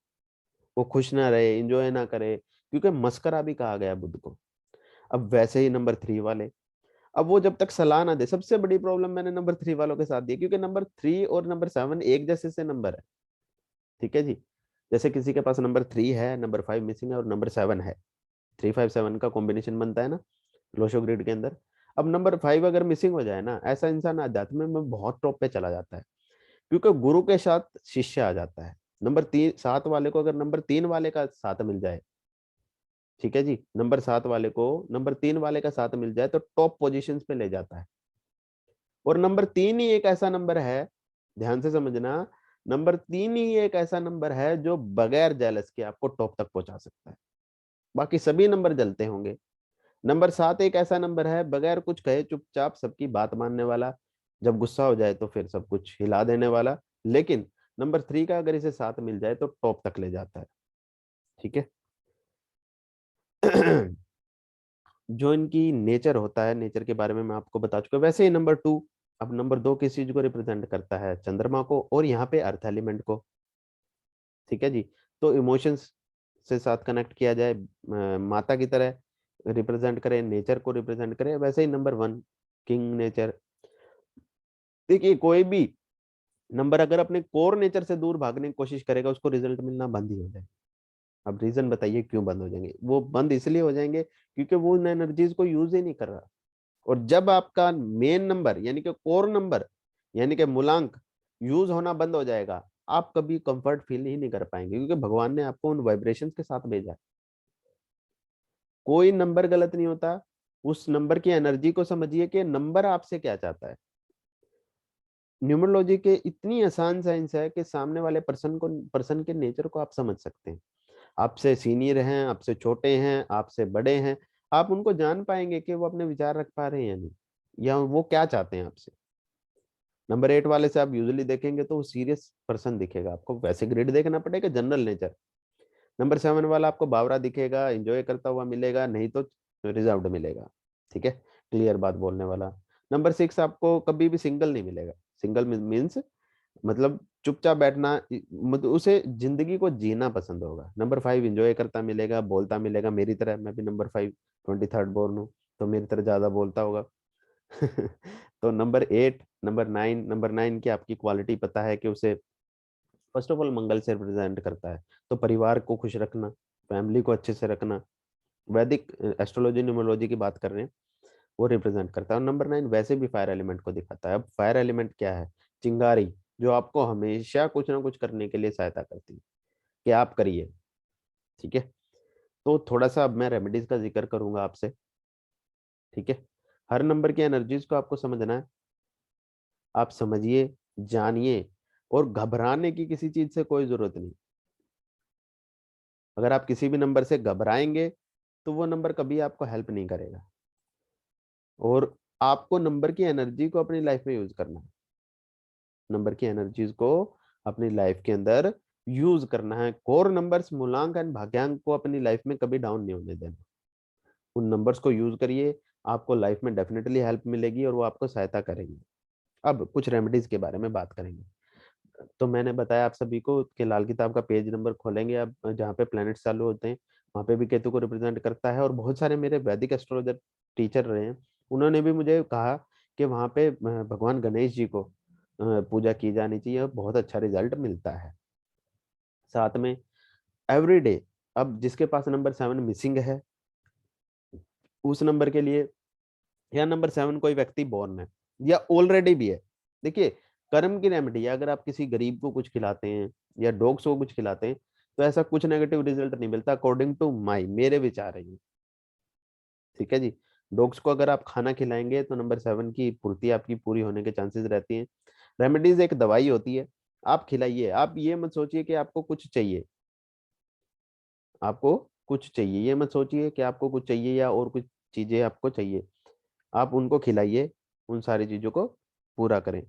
वो खुश ना रहे, एंजॉय ना करे, क्योंकि मस्करा भी कहा गया बुद्ध को। अब वैसे ही नंबर 3 वाले, अब वो जब तक सलाह ना दे, सबसे बड़ी प्रॉब्लम मैंने नंबर 3 वालों के साथ दी, क्योंकि नंबर 3 और नंबर 7 एक जैसे से नंबर है। ठीक है जी। जैसे किसी के पास नंबर 3 है, नंबर 5 मिसिंग है और नंबर 7 है, 3 5 7 का कॉम्बिनेशन बनता है ना लोशो ग्रिड के अंदर। अब नंबर 5 अगर मिसिंग हो जाए ना, ऐसा इंसान अध्यात्म में बहुत टॉप पे चला जाता है, क्योंकि गुरु के साथ शिष्य आ जाता है। नंबर 3 7 वाले को अगर नंबर 3 वाले का साथ मिल जाए, ठीक है जी, नंबर 7 वाले को नंबर 3 वाले का साथ मिल जाए, तो टॉप पोजीशन पे ले जाता है। और नंबर 3 ही एक ऐसा नंबर है, ध्यान से समझना, नंबर 3 ही एक ऐसा नंबर है जो बगैर जेलस के आपको टॉप तक पहुंचा सकता है। बाकी सभी नंबर जलते होंगे। नंबर 7 एक ऐसा नंबर है, बगैर कुछ कहे चुपचाप सबकी बात मानने वाला, जब गुस्सा हो जाए तो फिर सब कुछ हिला देने वाला। लेकिन नंबर 3 का अगर इसे साथ मिल जाए तो टॉप तक ले जाता है। ठीक है। जो इनकी नेचर होता है, नेचर के बारे में मैं आपको बता चुका। वैसे ही नंबर 2, अब नंबर 2 किस चीज को रिप्रेजेंट करता है? चंद्रमा को, और यहाँ पे अर्थ एलिमेंट को। ठीक है जी। तो इमोशंस से साथ कनेक्ट किया जाए, माता की तरह रिप्रेजेंट करे, नेचर को रिप्रेजेंट करे। वैसे ही नंबर 1 किंग नेचर। देखिए कोई भी नंबर अगर अपने कोर नेचर से दूर भागने की कोशिश करेगा, उसको रिजल्ट मिलना बंद ही हो जाएगा। अब रीजन बताइए क्यों बंद हो जाएंगे? वो बंद इसलिए हो जाएंगे क्योंकि वो उन एनर्जीज को यूज ही नहीं कर रहा। और जब आपका मेन नंबर यानी कि कोर नंबर यानी कि मूलांक यूज होना बंद हो जाएगा, आप कभी कंफर्ट फील ही नहीं कर पाएंगे, क्योंकि भगवान ने आपको उन वाइब्रेशंस के साथ भेजा है। कोई नंबर गलत नहीं होता, उस नंबर की एनर्जी को समझिए कि नंबर आपसे क्या चाहता है। न्यूमरोलॉजी के इतनी आसान साइंस है कि सामने वाले पर्सन के नेचर को आप समझ सकते हैं। आपसे सीनियर हैं, आपसे छोटे हैं, आपसे बड़े हैं, आप उनको जान पाएंगे कि वो अपने विचार रख पा रहे हैं या नहीं, या वो क्या चाहते हैं आपसे। नंबर 8 वाले से आप यूजुअली देखेंगे तो वो सीरियस पर्सन दिखेगा आपको, वैसे ग्रिड देखना पड़ेगा, जनरल नेचर। नंबर 7 वाला आपको बावरा दिखेगा, एंजॉय करता हुआ मिलेगा, नहीं तो रिजर्व्ड मिलेगा। ठीक है, क्लियर बात बोलने वाला। नंबर 6 आपको कभी भी सिंगल नहीं मिलेगा। सिंगल मीन्स मतलब चुपचाप बैठना, मतलब उसे जिंदगी को जीना पसंद होगा। नंबर 5 एंजॉय करता मिलेगा, बोलता मिलेगा, मेरी तरह। मैं भी नंबर 5 23rd बोर्न हूँ, तो मेरी तरह ज्यादा बोलता होगा। तो नंबर 8 नंबर 9 की आपकी क्वालिटी पता है कि उसे फर्स्ट ऑफ ऑल मंगल से रिप्रेजेंट करता है। तो परिवार को खुश रखना, फैमिली को अच्छे से रखना, वैदिक एस्ट्रोलॉजी न्यूमरोलॉजी की बात कर रहे हैं, वो रिप्रेजेंट करता है। और नंबर 9 वैसे भी फायर एलिमेंट को दिखाता है। अब फायर एलिमेंट क्या है? चिंगारी, जो आपको हमेशा कुछ ना कुछ करने के लिए सहायता करती है कि आप करिए। ठीक है। तो थोड़ा सा अब मैं रेमेडीज का जिक्र करूंगा आपसे। ठीक है। हर नंबर की एनर्जीज को आपको समझना है। आप समझिए, जानिए, और घबराने की किसी चीज से कोई जरूरत नहीं। अगर आप किसी भी नंबर से घबराएंगे तो वो नंबर कभी आपको हेल्प नहीं करेगा। और आपको नंबर की एनर्जी को अपनी लाइफ में यूज करना है। नंबर की एनर्जीज को अपनी लाइफ के अंदर यूज करना है। कोर नंबर्स मूलांक एंड भाग्यांक को अपनी लाइफ में कभी डाउन नहीं होने देना। उन नंबर्स को यूज करिए, आपको लाइफ में डेफिनेटली हेल्प मिलेगी और वो आपको सहायता करेंगे। अब कुछ रेमेडीज के बारे में बात करेंगे। तो मैंने बताया आप सभी को कि लाल किताब का पेज नंबर खोलेंगे आप, जहाँ पे प्लैनेट चालू होते हैं, वहाँ पे भी केतु को रिप्रेजेंट करता है। और बहुत सारे मेरे वैदिक एस्ट्रोलॉजर टीचर रहे हैं, उन्होंने भी मुझे कहा कि वहाँ पे भगवान गणेश जी को पूजा की जानी चाहिए और बहुत अच्छा रिजल्ट मिलता है। साथ में एवरी डे, अब जिसके पास नंबर 7 मिसिंग है, उस नंबर के लिए, या नंबर 7 कोई व्यक्ति बोर्न है या ऑलरेडी भी है, देखिए कर्म की रेमेडी है। अगर आप किसी गरीब को कुछ खिलाते हैं या डॉग्स को कुछ खिलाते हैं, तो ऐसा कुछ नेगेटिव रिजल्ट नहीं मिलता, अकॉर्डिंग टू माई, मेरे विचार है ये। ठीक है जी। डॉग्स को अगर आप खाना खिलाएंगे तो नंबर 7 की पूर्ति आपकी पूरी होने के चांसेस रहती हैं। रेमेडीज एक दवाई होती है, आप खिलाइए। आप ये मत सोचिए कि आपको कुछ चाहिए, आपको कुछ चाहिए, ये मत सोचिए कि आपको कुछ चाहिए या और कुछ चीजें आपको चाहिए। आप उनको खिलाइए, उन सारी चीजों को पूरा करें।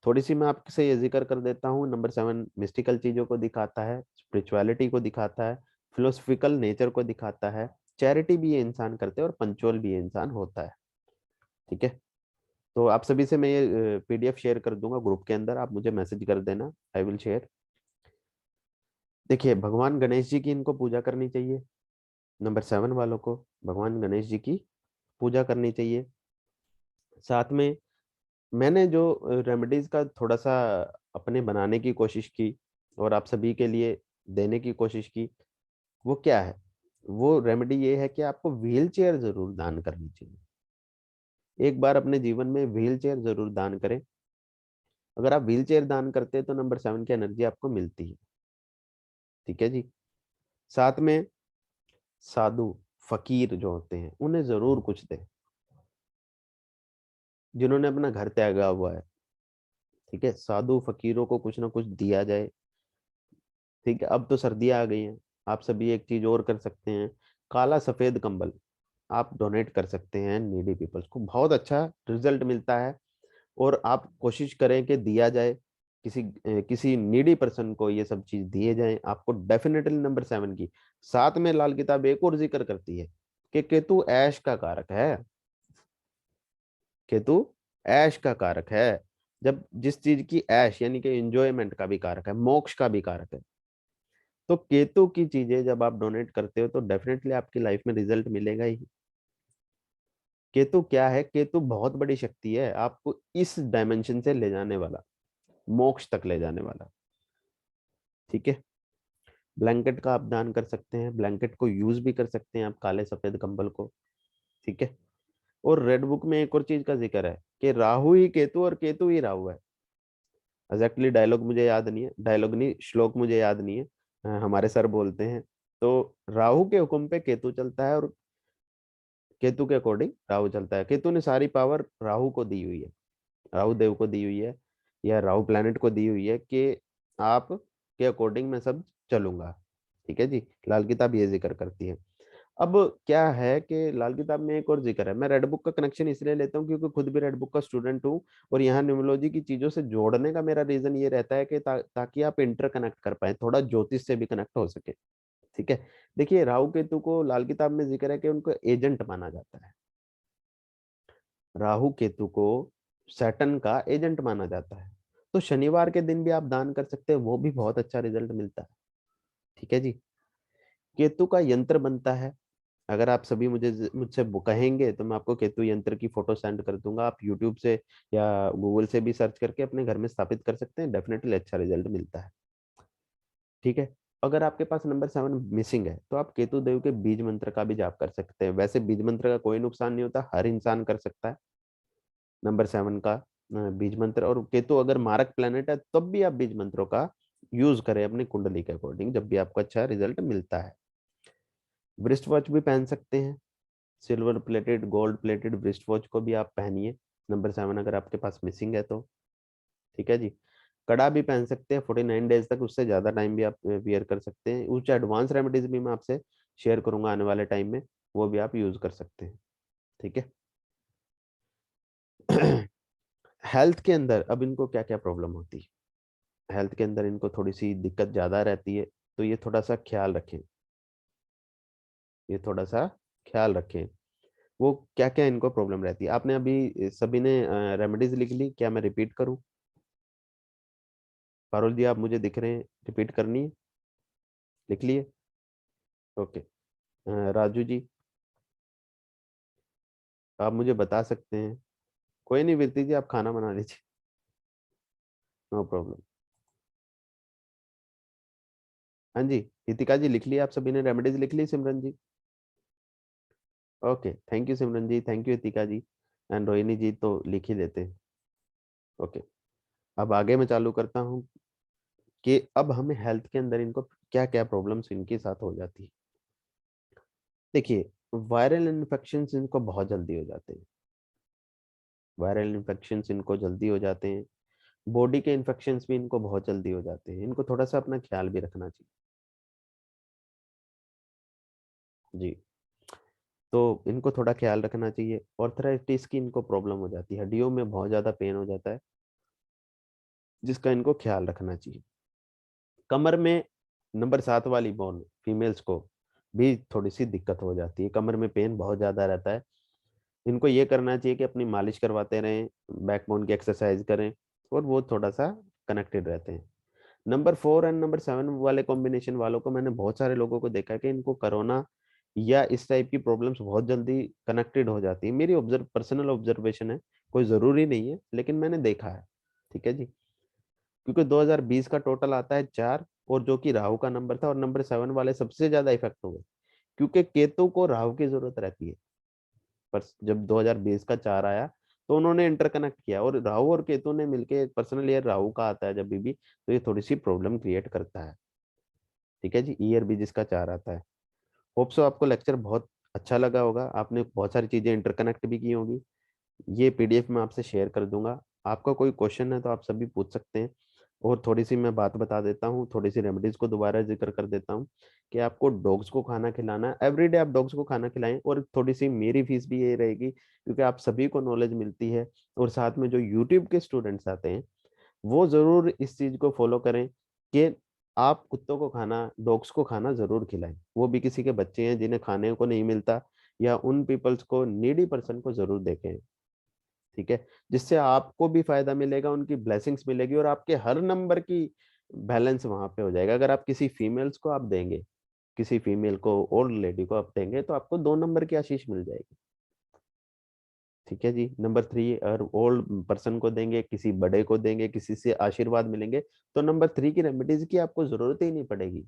थोड़ी सी मैं आपसे ये जिक्र कर देता हूँ, नंबर 7 मिस्टिकल चीजों को दिखाता है, स्पिरिचुअलिटी को दिखाता है, फिलोसफिकल नेचर को दिखाता है, चैरिटी भी ये इंसान करते हैं और पंचुअल भी ये इंसान होता है। ठीक है, तो आप सभी से मैं ये पीडीएफ शेयर कर दूंगा ग्रुप के अंदर, आप मुझे मैसेज कर देना, आई विल शेयर। देखिए, भगवान गणेश जी की इनको पूजा करनी चाहिए। नंबर 7 वालों को भगवान गणेश जी की पूजा करनी चाहिए। साथ में मैंने जो रेमेडीज का थोड़ा सा अपने बनाने की कोशिश की और आप सभी के लिए देने की कोशिश की, वो क्या है? वो रेमेडी ये है कि आपको व्हील चेयर जरूर दान करनी चाहिए। एक बार अपने जीवन में व्हील चेयर जरूर दान करें। अगर आप व्हील चेयर दान करते हैं तो नंबर 7 की एनर्जी आपको मिलती है। ठीक है जी। साथ में साधु फकीर जो होते हैं उन्हें जरूर कुछ दें, जिन्होंने अपना घर त्यागा हुआ है। ठीक है, साधु फकीरों को कुछ ना कुछ दिया जाए। ठीक है, अब तो सर्दियां आ गई हैं, आप सभी एक चीज और कर सकते हैं, काला सफेद कंबल आप डोनेट कर सकते हैं नीडी पीपल्स को, बहुत अच्छा रिजल्ट मिलता है। और आप कोशिश करें कि दिया जाए, किसी नीडी पर्सन को ये सब चीज दिए जाएं, आपको डेफिनेटली नंबर 7 की। साथ में लाल किताब एक और जिक्र करती है कि केतु ऐश का कारक है। केतु ऐश का कारक है। जब जिस चीज की ऐश यानी कि एंजॉयमेंट का भी कारक है, मोक्ष का भी कारक है, तो केतु की चीजें जब आप डोनेट करते हो तो डेफिनेटली आपकी लाइफ में रिजल्ट मिलेगा ही। केतु क्या है? केतु बहुत बड़ी शक्ति है, आपको इस डायमेंशन से ले जाने वाला, मोक्ष तक ले जाने वाला। ठीक है, ब्लैंकेट का आप दान कर सकते हैं, ब्लैंकेट को यूज भी कर सकते हैं आप, काले सफेद कंबल को। ठीक है, और रेड बुक में एक और चीज का जिक्र है कि राहु ही केतु और केतु ही राहु है। एग्जैक्टली डायलॉग मुझे याद नहीं है, डायलॉग नहीं, श्लोक मुझे याद नहीं है, हमारे सर बोलते हैं। तो राहु के हुक्म पे केतु चलता है और केतु के अकॉर्डिंग राहु चलता है। केतु ने सारी पावर राहु को दी हुई है, राहु देव को दी हुई है, या राहु प्लैनेट को दी हुई है कि आप के अकॉर्डिंग मैं सब चलूंगा। ठीक है जी, लाल किताब ये जिक्र करती है। अब क्या है कि लाल किताब में एक और जिक्र है, मैं रेड बुक का कनेक्शन इसलिए लेता हूँ क्योंकि खुद भी रेड बुक का स्टूडेंट हूँ, और यहाँ न्यूमरोलॉजी की चीजों से जोड़ने का मेरा रीजन ये रहता है कि ताकि आप इंटर कनेक्ट कर पाए, थोड़ा ज्योतिष से भी कनेक्ट हो सके। ठीक है, देखिए राहु केतु को लाल किताब में जिक्र है कि उनको एजेंट माना जाता है। राहु केतु को सैटर्न का एजेंट माना जाता है। तो शनिवार के दिन भी आप दान कर सकते हैं, वो भी बहुत अच्छा रिजल्ट मिलता है। ठीक है जी। केतु का यंत्र बनता है, अगर आप सभी मुझसे कहेंगे तो मैं आपको केतु यंत्र की फोटो सेंड कर दूंगा, आप यूट्यूब से या गूगल से भी सर्च करके अपने घर में स्थापित कर सकते हैं, डेफिनेटली अच्छा रिजल्ट मिलता है। ठीक है, अगर आपके पास नंबर 7 मिसिंग है तो आप केतु देव के बीज मंत्र का भी जाप कर सकते हैं। वैसे बीज मंत्र का कोई नुकसान नहीं होता, हर इंसान कर सकता है नंबर 7 का बीज मंत्र। और केतु अगर मारक प्लेनेट है तब भी आप बीज मंत्रों का यूज करें अपनी कुंडली के अकॉर्डिंग, जब भी आपको अच्छा रिजल्ट मिलता है। ब्रिस्ट वॉच भी पहन सकते हैं, silver plated gold plated breast watch को भी आप पहनिए नंबर 7 अगर आपके पास मिसिंग है तो। ठीक है जी। कड़ा भी पहन सकते हैं 49 डेज तक, उससे ज्यादा टाइम भी आप वियर कर सकते हैं। कुछ एडवांस रेमेडीज भी मैं आपसे शेयर करूंगा आने वाले टाइम में, वो भी आप यूज कर सकते हैं। ठीक है। हेल्थ के अंदर अब इनको क्या क्या प्रॉब्लम होती है, हेल्थ के अंदर इनको थोड़ी सी दिक्कत ज्यादा रहती है, तो ये थोड़ा सा ख्याल रखें, ये थोड़ा सा ख्याल रखें। वो क्या क्या इनको प्रॉब्लम रहती है, आपने अभी सभी ने रेमेडीज लिख ली, क्या मैं रिपीट करूं? पारुल जी आप मुझे दिख रहे हैं, रिपीट करनी है? लिख लिए? ओके। राजू जी आप मुझे बता सकते हैं? कोई नहीं वीरती जी, आप खाना बना लीजिए, नो प्रॉब्लम। हाँ जी, हितिका जी लिख लिया, आप सभी ने रेमेडीज लिख ली? Simran ji? Okay, thank you Simran ji, thank you Hitika ji, and Rohini ji तो लिख ही लेते हैं। ओके, अब आगे मैं चालू करता हूँ कि अब हमें हेल्थ के अंदर इनको क्या क्या प्रॉब्लम्स इनके साथ हो जाती है। देखिए, वायरल इन्फेक्शन इनको बहुत जल्दी हो जाते हैं, वायरल इन्फेक्शन इनको जल्दी हो जाते हैं, बॉडी के इन्फेक्शंस भी इनको बहुत जल्दी हो जाते हैं, इनको थोड़ा सा अपना ख्याल भी रखना चाहिए जी। तो इनको थोड़ा ख्याल रखना चाहिए। ऑर्थराइटिस की इनको प्रॉब्लम हो जाती है, हड्डियों में बहुत ज्यादा पेन हो जाता है, जिसका इनको ख्याल रखना चाहिए। कमर में नंबर 7 वाली बोन फीमेल्स को भी थोड़ी-सी दिक्कत हो जाती है, कमर में पेन बहुत ज़्यादा रहता है। इनको ये करना चाहिए कि अपनी मालिश करवाते रहें, बैकबोन की एक्सरसाइज करें और वो थोड़ा-सा कनेक्टेड रहते हैं। नंबर 4 एंड नंबर 7 वाले कॉम्बिनेशन वालों को मैंने बहुत सारे लोगों को देखा है कि इनको कोरोना या इस टाइप की प्रॉब्लम्स बहुत जल्दी कनेक्टेड हो जाती है। मेरी पर्सनल ऑब्जर्वेशन है, कोई ज़रूरी नहीं है, लेकिन मैंने देखा है। ठीक है जी? क्योंकि 2020 का टोटल आता है 4 और जो कि राहु का नंबर था और नंबर 7 वाले सबसे ज़्यादा इफ़ेक्ट हुए, क्योंकि केतु को राहु की ज़रूरत रहती है। पर जब 2020 का 4 आया, तो उन्होंने इंटरकनेक्ट किया और राहु और केतु ने मिलके पर्सनल ईयर राहु का आता है जभी भी, तो ये थोड़ी-सी प्रॉब्लम क्रिएट करता है। ठीक है जी? ईयर भी जिसका 4 आता है। होप सो आपको लेक्चर बहुत अच्छा लगा होगा, आपने बहुत सारी चीज़ें इंटरकनेक्ट भी की होंगी। ये पीडीएफ मैं आपसे शेयर कर दूँगा। आपका कोई क्वेश्चन है तो आप सभी पूछ सकते हैं और थोड़ी-सी मैं बात बता देता हूँ, थोड़ी-सी रेमेडीज़ को दोबारा ज़िक्र कर देता हूँ कि आपको डॉग्स को खाना खिलाना है, एवरीडे आप डॉग्स को खाना खिलाएँ और थोड़ी-सी मेरी फीस भी ये रहेगी क्योंकि आप सभी को नॉलेज मिलती है और साथ में जो यूट्यूब के स्टूडेंट्स आते हैं, वो ज़रूर इस चीज़ को फ़ॉलो करें कि आप कुत्तों को खाना, डॉग्स को खाना ज़रूर खिलाएँ। वो भी किसी के बच्चे हैं जिन्हें खाने को नहीं मिलता या उन पीपल्स को नीडी पर्सन को ज़रूर देखें। ठीक है? जिससे आपको भी फ़ायदा मिलेगा, उनकी ब्लेसिंग्स मिलेगी और आपके हर नंबर की बैलेंस वहाँ पे हो जाएगा। अगर आप किसी फीमेल्स को आप देंगे, किसी फीमेल को ओल्ड लेडी को आप देंगे, तो आपको 2 नंबर की आशीष मिल जाएगी। ठीक है जी? नंबर 3 अगर ओल्ड पर्सन को देंगे, किसी बड़े को देंगे, किसी से आशीर्वाद मिलेंगे, तो नंबर 3 की रेमेडीज़ की आपको ज़रूरत ही नहीं पड़ेगी।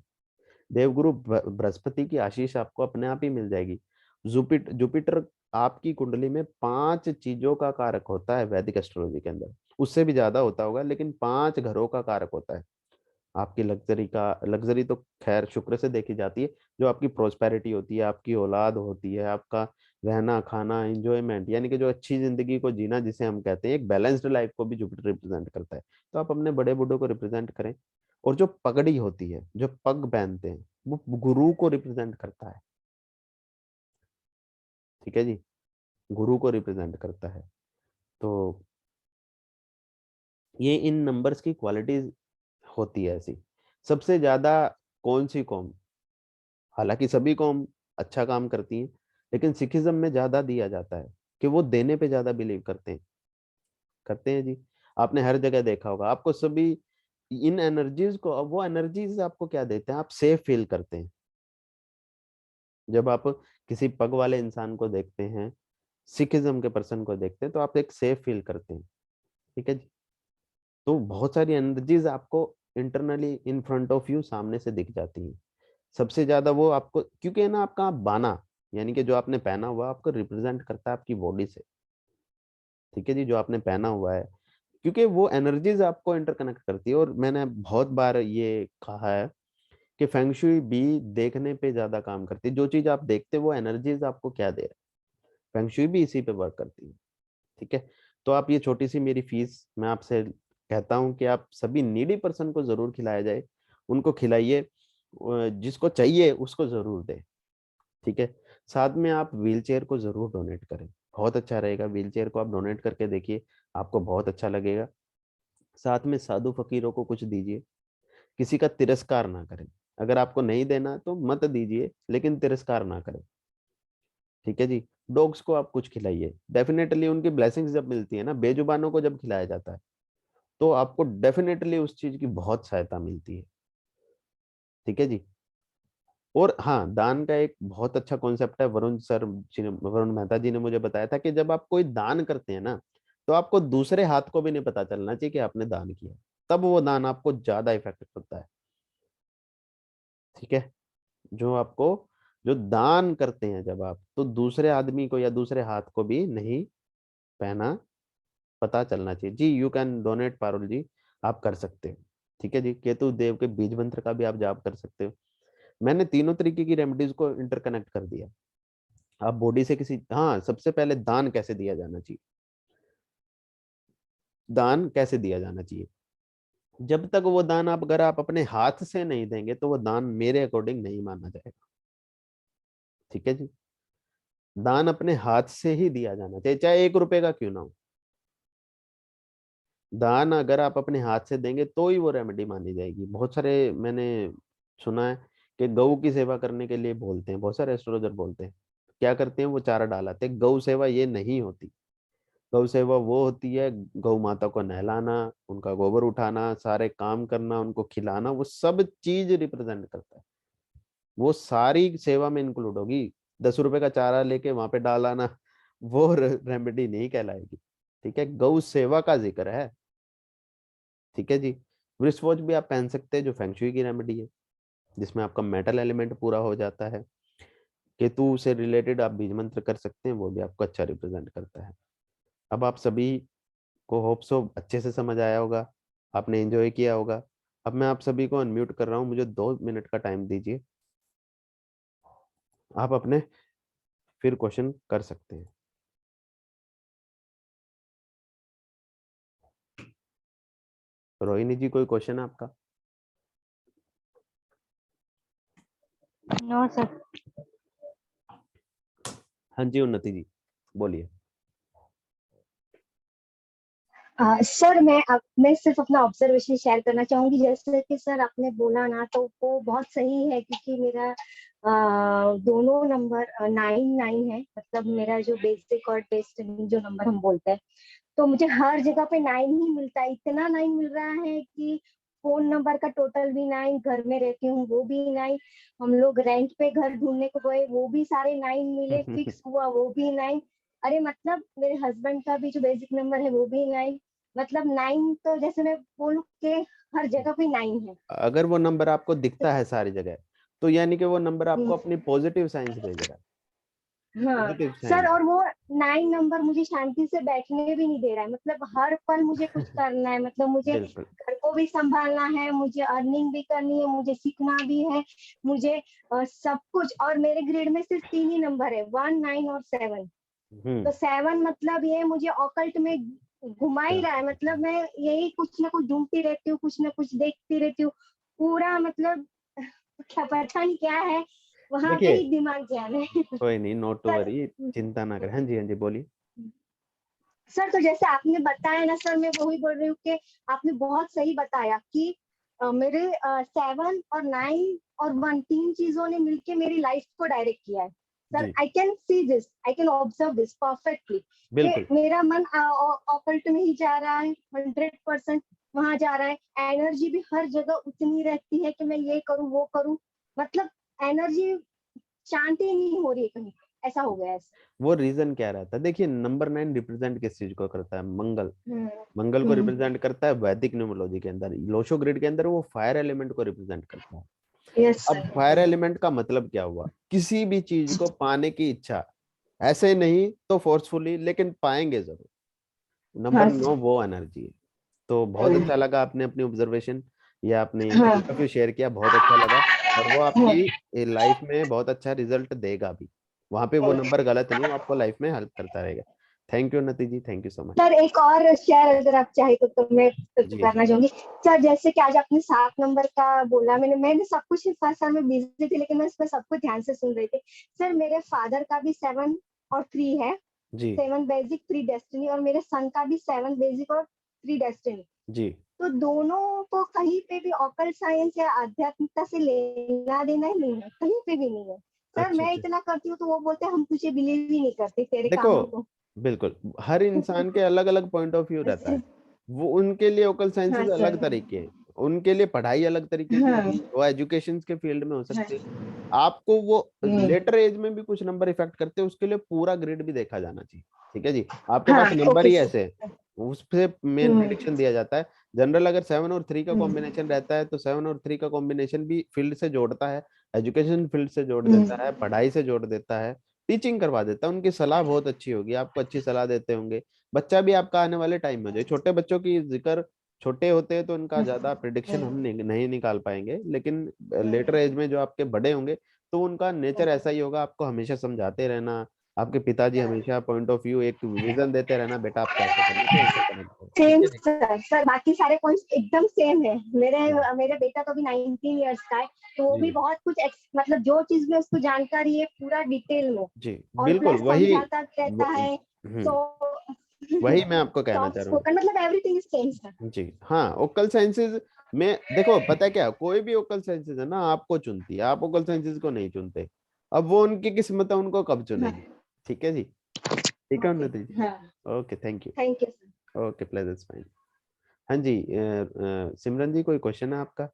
देवगुरु बृहस्पति की आशीष आपको अपने आप ही मिल जाएगी। जुपिटर आपकी कुंडली में 5 चीज़ों का कारक होता है वैदिक एस्ट्रोलॉजी के अंदर। उससे भी ज़्यादा होता होगा लेकिन 5 घरों का कारक होता है। आपकी लग्ज़री तो ख़ैर शुक्र से देखी जाती है, जो आपकी प्रॉस्पेरिटी होती है, आपकी औलाद होती है, आपका रहना, खाना, एन्जॉयमेंट यानी कि जो अच्छी ज़िंदगी को जीना जिसे हम कहते हैं, एक बैलेंस्ड लाइफ़ को भी जुपिटर रिप्रेज़ेंट करता है। तो आप अपने बड़े-बूढ़ों को रिप्रेज़ेंट करें और जो पगड़ी होती है, जो पग पहनते हैं, वो गुरु को रिप्रेज़ेंट करता है। ठीक है जी? गुरु को रिप्रेज़ेंट करता है। तो ये इन नंबर्स की क्वालिटीज़ होती है ऐसी। सबसे ज़्यादा कौन-सी कौम हालाँकि सभी कौम अच्छा काम करती हैं, लेकिन सिखिज़्म में ज़्यादा दिया जाता है कि वो देने पे ज़्यादा बिलीव करते हैं। करते हैं जी। आपने हर जगह देखा होगा। आपको सभी इन एनर्जीज़ को वो एनर्जीज़ आपको क्या देते हैं, आप सेफ फ़ील करते हैं। जब आप किसी पग वाले इंसान को देखते हैं, सिखिज़्म के पर्सन को देखते हैं, तो आप एक सेफ फ़ील करते हैं। ठीक है जी? तो बहुत सारी एनर्जीज़ आपको internally in front of you सामने से दिख जाती हैं। सबसे ज़्यादा वो आपको क्योंकि है ना आपका बाना, यानी कि जो आपने पहना हुआ आपको रिप्रेज़ेंट करता है आपकी बॉडी से, ठीक है जी? जो आपने पहना हुआ है, क्योंकि वो एनर्जीज़ आपको इंटरकनेक्ट करती है और मैंने बहुत बार ये कहा है कि फेंग शुई भी देखने पे ज़्यादा काम करती है। जो चीज़ आप देखते हो वो एनर्जीज़ आपको क्या दे रहा है, फेंग शुई भी इसी पे वर्क करती है, ठीक है? तो आप ये छोटी-सी मेरी फ़ीस मैं आपसे कहता हूँ कि आप सभी नीडी पर्सन को ज़रूर खिलाया जाए, उनको खिलाइए जिसको चाहिए उसको ज़रूर दें। ठीक है? साथ में आप व्हीलचेयर को ज़रूर डोनेट करें। बहुत अच्छा रहेगा व्हीलचेयर को आप डोनेट करके देखिए, आपको बहुत अच्छा लगेगा। साथ में साधु फ़कीरों को कुछ दीजिए, किसी का तिरस्कार ना करें। अगर आपको नहीं देना तो मत दीजिए, लेकिन तिरस्कार ना करें। ठीक है जी? डॉग्स को आप कुछ खिलाइए। डेफ़िनेटली उनकी ब्लेसिंग्स जब मिलती है ना, बेज़ुबानों को जब खिलाया जाता है, तो आपको डेफ़िनेटली उस चीज़ की बहुत सहायता मिलती है। ठीक है जी? और हाँ, दान का एक बहुत अच्छा कॉन्सेप्ट है वरुण मेहता जी ने मुझे बताया था कि जब आप कोई दान करते हैं ना, तो आपको दूसरे हाथ को भी नहीं पता चलना चाहिए कि आपने दान किया। तब वो दान आपको ज़्यादा इफ़ेक्ट करता है, ठीक है? जो आपको जो दान करते हैं जब आप, तो दूसरे आदमी को या दूसरे हाथ को भी नहीं पहना पता चलना चाहिए। जी, यू कैन डोनेट पारुल जी, आप कर सकते हो। ठीक है जी? केतु देव के बीज मंत्र का भी आप जाप कर सकते हो। मैंने तीनों तरीके की रेमेडीज़ को इंटरकनेक्ट कर दिया। आप बॉडी से किसी हाँ, सबसे पहले दान कैसे दिया जाना चाहिए? दान कैसे दिया जाना चाहिए? जब तक वो दान आप अगर आप अपने हाथ से नहीं देंगे, तो वो दान मेरे अकॉर्डिंग नहीं माना जाएगा। ठीक है जी? दान अपने हाथ से ही दिया जाना चाहिए, चाहे ₹1 का क्यों ना हो। दान अगर आप अपने हाथ से देंगे, तो ही वो रेमेडी मानी जाएगी। बहुत सारे मैंने सुना है कि गऊ की सेवा करने के लिए बोलते हैं, बहुत सारे एस्ट्रोलॉजर बोलते हैं। क्या करते हैं वो चारा डालाते हैं। गौ सेवा ये नहीं होती। गौ सेवा वो होती है गौ माता को नहलाना, उनका गोबर उठाना, सारे काम करना, उनको खिलाना, वो सब चीज रिप्रेजेंट करता है। वो सारी सेवा में इंक्लूड होगी। 10 रुपए का चारा लेके वहां पे डालाना वो रेमेडी नहीं कहलाएगी। ठीक है, गौ सेवा का जिक्र है। ठीक है जी। वृष वॉच भी आप पहन सकते हैं जो फेंगशुई की रेमेडी है, जिसमें आपका मेटल एलिमेंट पूरा हो जाता है। केतु से रिलेटेड आप बीज मंत्र कर सकते हैं, वो भी आपको अच्छा रिप्रेजेंट करता है। अब आप सभी को होप सो अच्छे से समझ आया होगा, आपने एंजॉय किया होगा। अब मैं आप सभी को अनम्यूट कर रहा हूँ, मुझे 2 मिनट का टाइम दीजिए, आप अपने फिर क्वेश्चन कर सकते हैं। रोहिणी जी कोई क्वेश्चन है आपका? No sir. हाँ जी उन्नति जी बोलिए। सर मैं सिर्फ अपना ऑब्जर्वेशन शेयर करना चाहूंगी। जैसे कि सर आपने बोला ना, तो वो बहुत सही है, क्योंकि मेरा दोनों नंबर 9 9 है। मतलब मेरा जो बेसिक और टेस्ट जो नंबर हम बोलते हैं, तो मुझे हर जगह पे 9 ही मिलता है। इतना 9 मिल रहा है कि फोन नंबर का टोटल भी 9, घर में रहती हूँ वो भी 9, हम लोग रेंट पे घर ढूंढने को गए वो भी सारे 9 मिले, फिक्स हुआ वो भी 9। अरे मतलब मेरे हस्बैंड का भी जो बेसिक नंबर है वो भी 9। मतलब 9 तो जैसे मैं बोलूँ कि हर जगह पे 9 है। अगर वो नंबर आपको दिखता है सारी जगह, तो यानी कि वो नंबर हम्म, आपको अपनी पॉजिटिव साइंस भेज रहा है। हाँ पॉजिटिव सर, साइंस। और वो 9 नंबर मुझे शांति से बैठने भी नहीं दे रहा है। मतलब हर पल मुझे कुछ करना है, मतलब मुझे बिल्कुल। घर को भी संभालना है, मुझे अर्निंग भी करनी है, मुझे सीखना भी है, मुझे सब कुछ। और मेरे ग्रिड में सिर्फ 3 ही नंबर है, 1 9 और 7। हम्म। तो 7 मतलब ये मुझे ऑकल्ट में घुमा ही रहा है। मतलब मैं यही कुछ ना कुछ ढूंढती रहती हूँ, कुछ ना कुछ देखती रहती हूँ पूरा। मतलब क्या पता नहीं क्या है, वहां पे देखिए ही दिमाग जाम है। कोई नहीं, नॉट टू सर, वरी, चिंता ना करें। हाँ जी हाँ जी बोलिए। सर तो जैसे आपने बताया ना सर, मैं वही बोल रही हूँ कि आपने बहुत सही बताया कि मेरे 7 और 9 और 1 तीन चीजों ने मिलके मेरी लाइफ को डायरेक्ट किया है। सर जी I can see this, I can observe this perfectly कि बिल्कुल। मेरा मन ऑकल्ट में ही जा रहा है, 100% वहां जा रहा है। एनर्जी भी हर जगह उतनी रहती है कि मैं ये करूँ वो करूँ। मतलब एनर्जी शांति नहीं हो रही है कहीं, ऐसा हो गया है। वो रीजन क्या रहता है? देखिए नंबर 9 रिप्रेजेंट किस चीज को करता है? मंगल। हम्म। मंगल को हम्म। रिप्रेजेंट करता है वैदिक न्यूमरोलॉजी के अंदर, लोशो ग्रिड के अंदर वो फायर एलिमेंट को रिप्रेजेंट करता है। यस अब सर। फायर एलिमेंट का मतलब क्या हुआ? किसी भी चीज को पाने की इच्छा, ऐसे नहीं तो फोर्सफुली, लेकिन पाएंगे जरूर। नंबर हाँ 9 सर। वो एनर्जी है। तो बहुत अच्छा लगा आपने अपनी ऑब्जर्वेशन या अपनी हाँ पॉइंट ऑफ व्यू शेयर किया, बहुत अच्छा लगा। और वो हाँ। आपकी लाइफ में बहुत अच्छा रिजल्ट देगा भी। वहां पे वो नंबर गलत नहीं, वो आपको लाइफ में हेल्प करता रहेगा। Thank you Nati ji, thank you so much. Sir एक और शेयर अगर आप चाहे तो मैं तो जी करना चाहूंगी। सर जैसे कि आज आपने 7 नंबर का बोला, मैंने सब कुछ फर्स्ट सर में बिजी थी, लेकिन मैं इसमें सब कुछ ध्यान से सुन रही थी। सर मेरे फादर का भी 7 और 3 है, जी 7 बेसिक 3 डेस्टिनी, और मेरे सन का भी 7 बेसिक और 3 डेस्टिनी। जी। तो दोनों को कहीं पे भी ऑकल्ट साइंस या आध्यात्मिकता से लेना देना ही नहीं है, कहीं पे भी नहीं है। सर अच्छा मैं अच्छा। इतना करती हूँ तो वो बोलते हैं हम तुझे बिलीव ही नहीं करते तेरे देखो कामों को। बिल्कुल, हर इंसान के अलग अलग पॉइंट ऑफ व्यू रहता है। वो उनके लिए ओकल हाँ साइंसेज अलग सर। तरीके हैं, उनके लिए पढ़ाई अलग तरीके की हाँ होगी, वो एजुकेशन के फील्ड में हो हाँ। सकती है। आपको वो हम्म। लेटर एज में भी कुछ नंबर इफेक्ट करते हैं, उसके लिए पूरा ग्रिड भी देखा जाना चाहिए। ठीक है जी, आपके हाँ पास नंबर ओके ही सर। ऐसे है, उससे मेन हम्म। प्रिडिक्शन दिया जाता है। जनरल अगर 7 और 3 का हम्म। कॉम्बिनेशन रहता है, तो 7 और 3 का कॉम्बिनेशन भी फील्ड से जोड़ता है, एजुकेशन फील्ड से जोड़ देता है, हम्म। पढ़ाई से जोड़ देता है, टीचिंग करवा देता है। उनकी सलाह बहुत अच्छी होगी, आपको अच्छी सलाह देते होंगे। बच्चा भी आपका आने वाले टाइम में, जो छोटे बच्चों की जिक्र, छोटे होते हैं तो उनका ज्यादा प्रिडिक्शन हम नहीं निकाल पाएंगे, लेकिन लेटर एज में जो आपके बड़े होंगे, तो उनका नेचर ऐसा ही होगा, आपको हमेशा समझाते रहना। आपके पिताजी हमेशा पॉइंट ऑफ व्यू, एक विजन देते रहना, बेटा आपको ऐसे करना, तो ऐसे करना होगा। ठीक सेम है जी। सर। सर बाकी सारे पॉइंट्स एकदम सेम है। मेरे जी मेरे बेटा तो भी 19 ईयर्स का है, तो वो भी जी बहुत कुछ मतलब जो चीज में उसको जानकारी है पूरा डिटेल में, जी और बिल्कुल प्लस वही समझाता रहता है। तो हम्म। वही मैं आपको कहना सॉफ्ट चाह रहा हूँ। स्पोकन मतलब एवरीथिंग इज सेम सर। जी हाँ, ओकल साइंसेज में देखो पता है क्या, कोई भी ओकल साइंसेज है ना आपको चुनती है, आप ओकल साइंसेज को नहीं चुनते। अब वो उनकी किस्मत है, उनको कब हाँ। चुनेगी। ठीक है जी, ठीक है ओके। उन्नति जी। हाँ। Okay, thank you. Thank you sir. Okay, pleasure fine. हाँ जी, सिमरन जी कोई क्वेश्चन है आपका?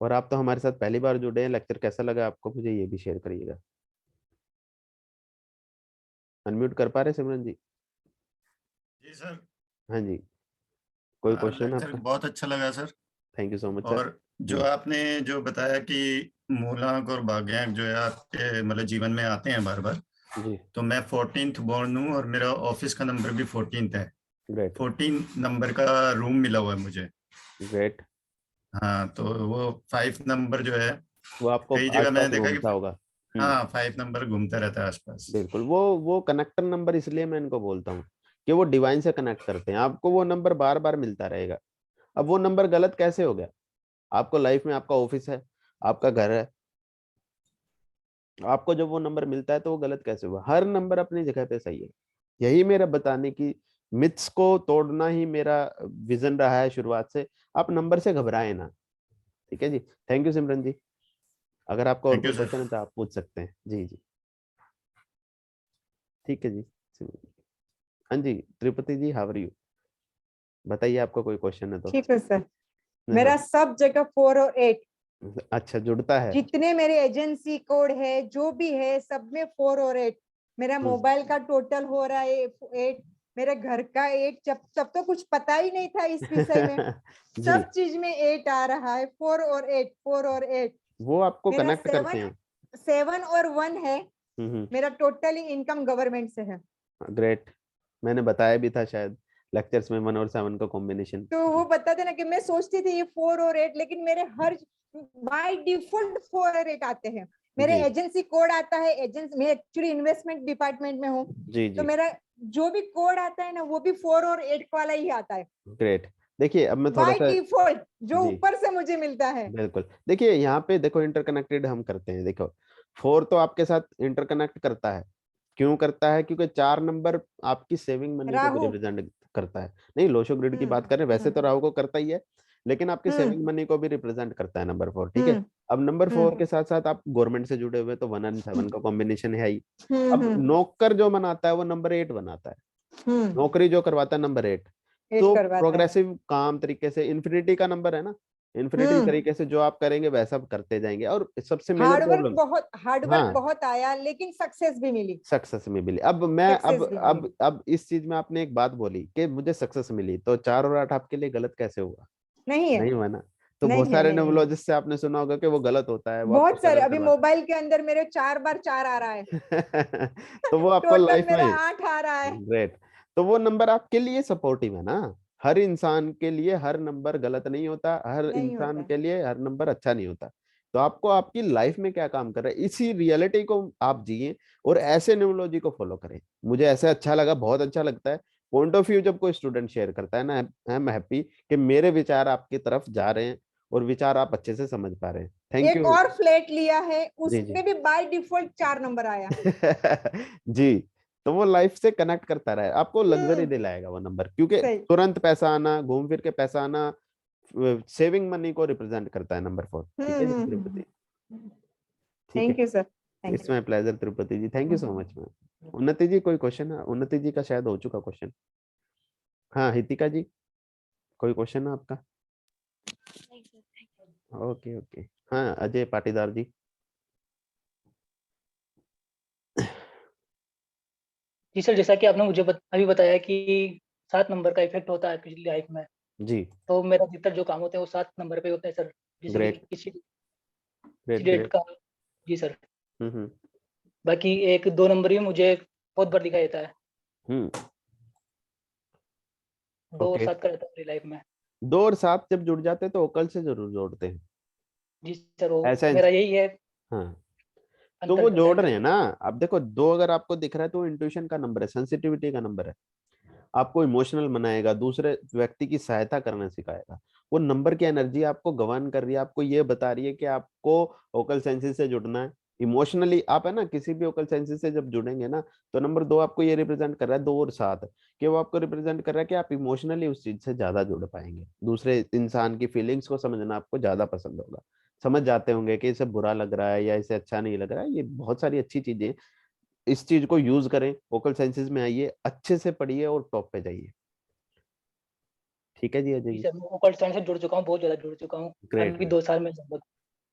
और आप तो हमारे साथ पहली बार जुड़े हैं, लेक्चर कैसा लगा आपको, मुझे ये भी शेयर करिएगा। अनम्यूट कर पा रहे सिमरन जी? जी सर। हाँ जी, कोई क्वेश्चन लेक्चर आपका? बहुत अच्छा लगा sir. Thank you so much sir. और जो जी आपने जो बताया कि मूलांक और भाग्यांक जो है आपके मतलब जीवन में आते हैं बार बार, जी, तो मैं 14th बॉर्न हूँ और मेरा ऑफिस का नंबर भी 14th है। ग्रेट 14 नंबर का रूम मिला हुआ है मुझे। ग्रेट। हाँ, तो वो 5 नंबर जो है, वो आपको कई जगह आसपास मैंने देखा घूमता कि होगा। हम्म, हाँ 5 नंबर घूमता रहता है आसपास। बिल्कुल। वो कनेक्टर नंबर इसलिए मैं इनको बोलता हूँ कि वो डिवाइन से कनेक्ट करते हैं, आपको वो नंबर बार बार मिलता रहेगा। अब वो नंबर गलत कैसे हो गया? आपको लाइफ में आपका ऑफिस है, आपका घर है, आपको जब वो नंबर मिलता है तो वो गलत कैसे हुआ? हर नंबर अपनी जगह पे सही है। यही मेरा बताने की, मिथ्स को तोड़ना ही मेरा विजन रहा है शुरुआत से। आप नंबर से घबराए ना। ठीक है जी, थैंक यू सिमरन जी। अगर आपका और थैंक कोई यू सर। क्वेश्चन है तो आप पूछ सकते हैं। जी जी, ठीक है जी सिमरन जी। हाँ जी, त्रिपति जी, हाउ आर यू? बताइए, आपका कोई क्वेश्चन है तो। ठीक है सर। हाँ, मेरा सब जगह 4 और 8, अच्छा जुड़ता है। जितने मेरे एजेंसी कोड है जो भी है सब में 4 और 8। मेरा हम्म, मोबाइल का टोटल हो रहा है 8, मेरे घर का 8। जब तब तो कुछ पता ही नहीं था इस विषय में, जी, सब चीज में 8 आ रहा है। 4 और 8, 4 और 8। वो आपको मेरा कनेक्ट करते हैं। 7 और 1 है। हम्म, मेरा टोटली इनकम गवर्नमेंट से है। ग्रेट। मैंने बताया भी था शायद लेक्चर्स में 1 और 7 का कॉम्बिनेशन। तो वो बताते ना कि मैं सोचती थी ये 4 और 8, लेकिन मेरे हर बाय डिफॉल्ट 4 और 8 आते हैं। मेरे जी एजेंसी कोड आता है, एजेंसी मैं एक्चुअली इन्वेस्टमेंट डिपार्टमेंट में हूँ, जी तो जी, मेरा जो भी कोड आता है ना वो भी 4 और 8 वाला ही आता है ग्रेट। देखिए अब मैं थोड़ा बाय सा। डिफॉल्ट, जो जी, ऊपर से मुझे मिलता है। बिल्कुल। देखिए यहाँ पे देखो, इंटरकनेक्टेड हम करते हैं। देखो 4 तो आपके साथ इंटरकनेक्ट करता है। क्यों करता है? क्योंकि 4 नंबर आपकी सेविंग मनी को भी राहु। रिप्रेजेंट करता है। नहीं, लोशो ग्रिड की बात करें, वैसे तो राहु को करता ही है, लेकिन आपकी हम्म सेविंग मनी को भी रिप्रेजेंट करता है नंबर 4। ठीक है। हम्म अब नंबर 4 हम्म के साथ साथ आप गवर्नमेंट से जुड़े हुए, तो 1 और 7 का कॉम्बिनेशन है ही। अब हम्म नौकर जो बनाता है वो नंबर 8 बनाता है। हम्म नौकरी जो करवाता है नंबर 8। 8 तो करवाता है। प्रोग्रेसिव काम तरीके से, इन्फिनिटी का नंबर है ना, इन्फिनिटी हम्म तरीके से जो आप करेंगे वैसा करते जाएंगे। और सबसे मेजर प्रॉब्लम, हार्ड वर्क हाँ, बहुत आया, लेकिन सक्सेस भी मिली। सक्सेस में मिली। अब मैं अब सक्सेस भी मिली। अब अब इस चीज में आपने एक बात बोली कि मुझे सक्सेस मिली, तो 4 और 8 आपके लिए गलत कैसे हुआ? नहीं है, नहीं हुआ ना। तो बहुत नहीं है, सारे नहीं है। न्यूमरोलॉजिस्ट से आपने सुना होगा कि वो गलत होता है, वो आपको बहुत सारे, स्ट्रगल अभी करवाता मोबाइल के अंदर मेरे 4 बार 4 आ रहा है। है। तो वो आपको टोटल लाइफ मेरा में, 8 आ रहा है। ग्रेट। तो वो नंबर आपके लिए सपोर्टिव है ना। हर इंसान के लिए हर नंबर गलत नहीं होता, हर नहीं इंसान होता। के लिए हर नंबर अच्छा नहीं होता। तो आपको आपकी लाइफ में क्या काम कर रहा है, इसी रियलिटी को आप जिए और ऐसे न्यूमरोलॉजी को फॉलो करें। मुझे ऐसे अच्छा लगा, बहुत अच्छा लगता है पॉइंट ऑफ व्यू जब कोई स्टूडेंट शेयर करता है ना। आई एम हैप्पी कि मेरे विचार आपकी तरफ जा रहे हैं और विचार आप अच्छे से समझ पा रहे हैं। थैंक एक यू। और फ्लैट लिया है, जी जी। उसमें भी बाय डिफॉल्ट 4 नंबर आया। जी, तो वो लाइफ से कनेक्ट करता रहे, आपको लग्जरी हम्म दिलाएगा वो नंबर, क्योंकि सही। तुरंत पैसा आना, घूम फिर के पैसा आना, सेविंग मनी को रिप्रेजेंट करता है नंबर 4। ठीक है जी तिरुपति, ठीक है। Thank you sir, thank it's my pleasure Tirupati ji, thank you so much ma'am. Unnati ji कोई क्वेश्चन है? उन्नति जी का शायद हो चुका क्वेश्चन। हाँ, हितिका जी कोई क्वेश्चन है आपका? Okay okay. हाँ, अजय पाटीदार जी। जी सर, जैसा कि आपने मुझे अभी बताया कि 7 नंबर का इफेक्ट होता है आपकी लाइफ में, जी, तो मेरा अधिकतर जो काम होते हैं वो 7 नंबर पे होते हैं सर। जैसे कि ग्रेट किसी ग्रेट डेट ग्रेट। का। जी सर। हम्म। बाकी 1-2 नंबर ही मुझे बहुत बार दिखाई देता है। हम्म, 2 और ओके। 7 का रहता है मेरी लाइफ में। 2 और 7 जब जुड़ जाते हैं तो ओकल से जरूर जोड़ते हैं। जी सर, वो ऐसा मेरा यही है, हाँ, तो अंतर वो करता है जोड़ मेरे रहे हैं को। ना। अब देखो 2 अगर आपको दिख रहा है तो वो इंट्यूशन का नंबर है, सेंसिटिविटी का नंबर है। आपको इमोशनल बनाएगा, दूसरे व्यक्ति की सहायता करना सिखाएगा। वो नंबर की एनर्जी आपको गवर्न कर रही है, आपको ये बता रही है कि आपको ओकल सेंसेस से जुड़ना है, इमोशनली आप है ना किसी भी ओकल सेंसेस से जब जुड़ेंगे ना, तो नंबर 2 आपको ये रिप्रेजेंट कर रहा है 2 और 7 कि वो आपको रिप्रेजेंट कर रहा है कि आप इमोशनली उस चीज से ज्यादा जुड़ पाएंगे, दूसरे इंसान की फीलिंग्स को समझना आपको ज्यादा पसंद होगा, समझ जाते होंगे कि इसे बुरा लग रहा है या इसे अच्छा नहीं लग रहा है। ये बहुत सारी अच्छी चीजें हैं। इस चीज को यूज करें, ओकल साइंसेज में आइए, अच्छे से पढ़िए और टॉप पे जाइए। ठीक है जी अजय जी जी। सर, मैं ओकल्ट साइंस से जुड़ चुका हूँ, बहुत ज़्यादा जुड़ चुका हूँ। ग्रेट अभी ग्रेट 2 साल में लगभग।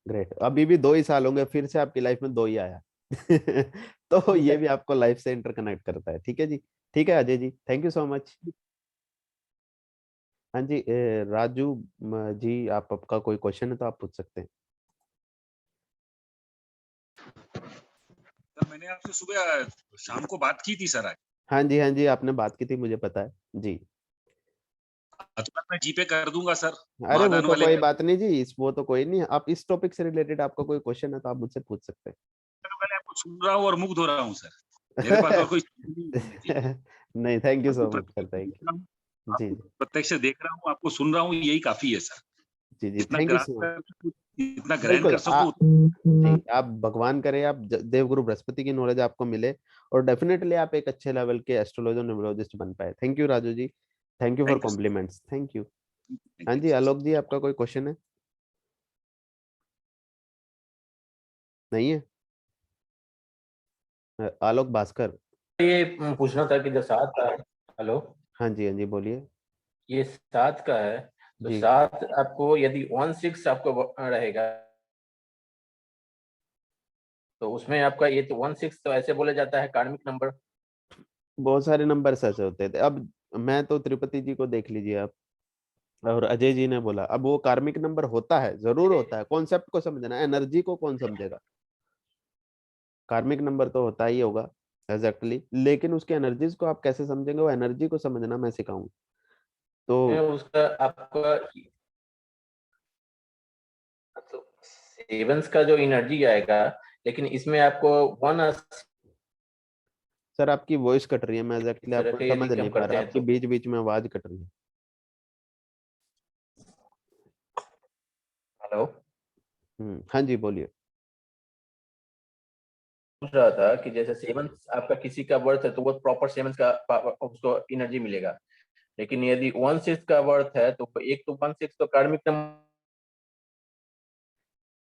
ग्रेट। अभी भी 2 ही साल होंगे, फिर से आपकी लाइफ में 2 ही आया। तो जी ये सर। भी आपको लाइफ से इंटरकनेक्ट करता है। ठीक है जी। ठीक है Ajay ji, thank you so much. हाँ जी, राजू जी, आप आपका कोई क्वेश्चन है तो आप पूछ सकते हैं। सर मैंने आपसे सुबह शाम को बात की थी सर आज। हाँ जी आपने बात की थी, मुझे पता है जी। तुरंत मैं जीपे कर दूंगा सर, अरे वो महादान तो वाले कोई में। बात नहीं जी, इस वो तो कोई नहीं, आप इस टॉपिक से रिलेटेड आपका कोई क्वेश्चन है तो आप मुझसे पूछ सकते तो पहले आपको सुन रहा हूँ और मुग्ध हो रहा हूँ सर। मेरे पास और हैं। कोई चीज़ नहीं है जी। नहीं, थैंक यू आपको सो मच सर, प्रत्यक्ष थैंक देख रहा हूँ, यू। जी आपको जी प्रत्यक्ष देख रहा हूँ, आपको सुन रहा हूँ, यही काफी है सर। जी जी, जितना थैंक यू ग्रहण सो मच। कर सकूं, जितना ग्रहण बिल्कुल कर सकूं जी, आप भगवान करे आप देवगुरु बृहस्पति की नॉलेज आपको मिले और डेफिनेटली आप एक अच्छे लेवल के एस्ट्रोलॉजर न्यूमरोलॉजिस्ट बन पाए। Thank you Raju ji, thank you for thank you sir, compliments, thank you. हाँ थैंक यू जी सर। आलोक जी, आपका कोई क्वेश्चन है? नहीं है? आलोक भास्कर। ये पूछना था कि जो 7 का हेलो, हाँ जी बोलिए। ये 7 का है, तो जी 7 आपको यदि 16 आपको रहेगा, तो उसमें आपका ये तो 16 तो ऐसे बोला जाता है कार्मिक नंबर। बहुत सारे नंबर्स ऐसे होते थे। अब मैं तो तिरुपति जी को देख लीजिए आप, और अजय जी ने बोला, अब वो कार्मिक नंबर होता है, जरूर होता है, कॉन्सेप्ट को समझना, एनर्जी को कौन समझेगा। कार्मिक नंबर तो होता ही होगा एग्जैक्टली, लेकिन उसके एनर्जीज को आप कैसे समझेंगे, वो एनर्जी को समझना मैं सिखाऊं तो। उसका आपका तो 7 का जो एनर्जी आएगा, लेकिन इसमें आपको 1 सर आपकी वॉइस कट रही है, मैं इस एग्जैक्टली तरह आपको के यदि समझ कम नहीं पा करते रहा, हैं आपकी तो बीच बीच में आवाज कट रही है। हेलो, हाँ जी बोलिए। पूछ रहा था कि जैसे 7 आपका किसी का बर्थ है तो वो प्रॉपर 7 का उसको एनर्जी मिलेगा, लेकिन यदि 16 का बर्थ है तो एक तो 16 तो कार्मिक नंबर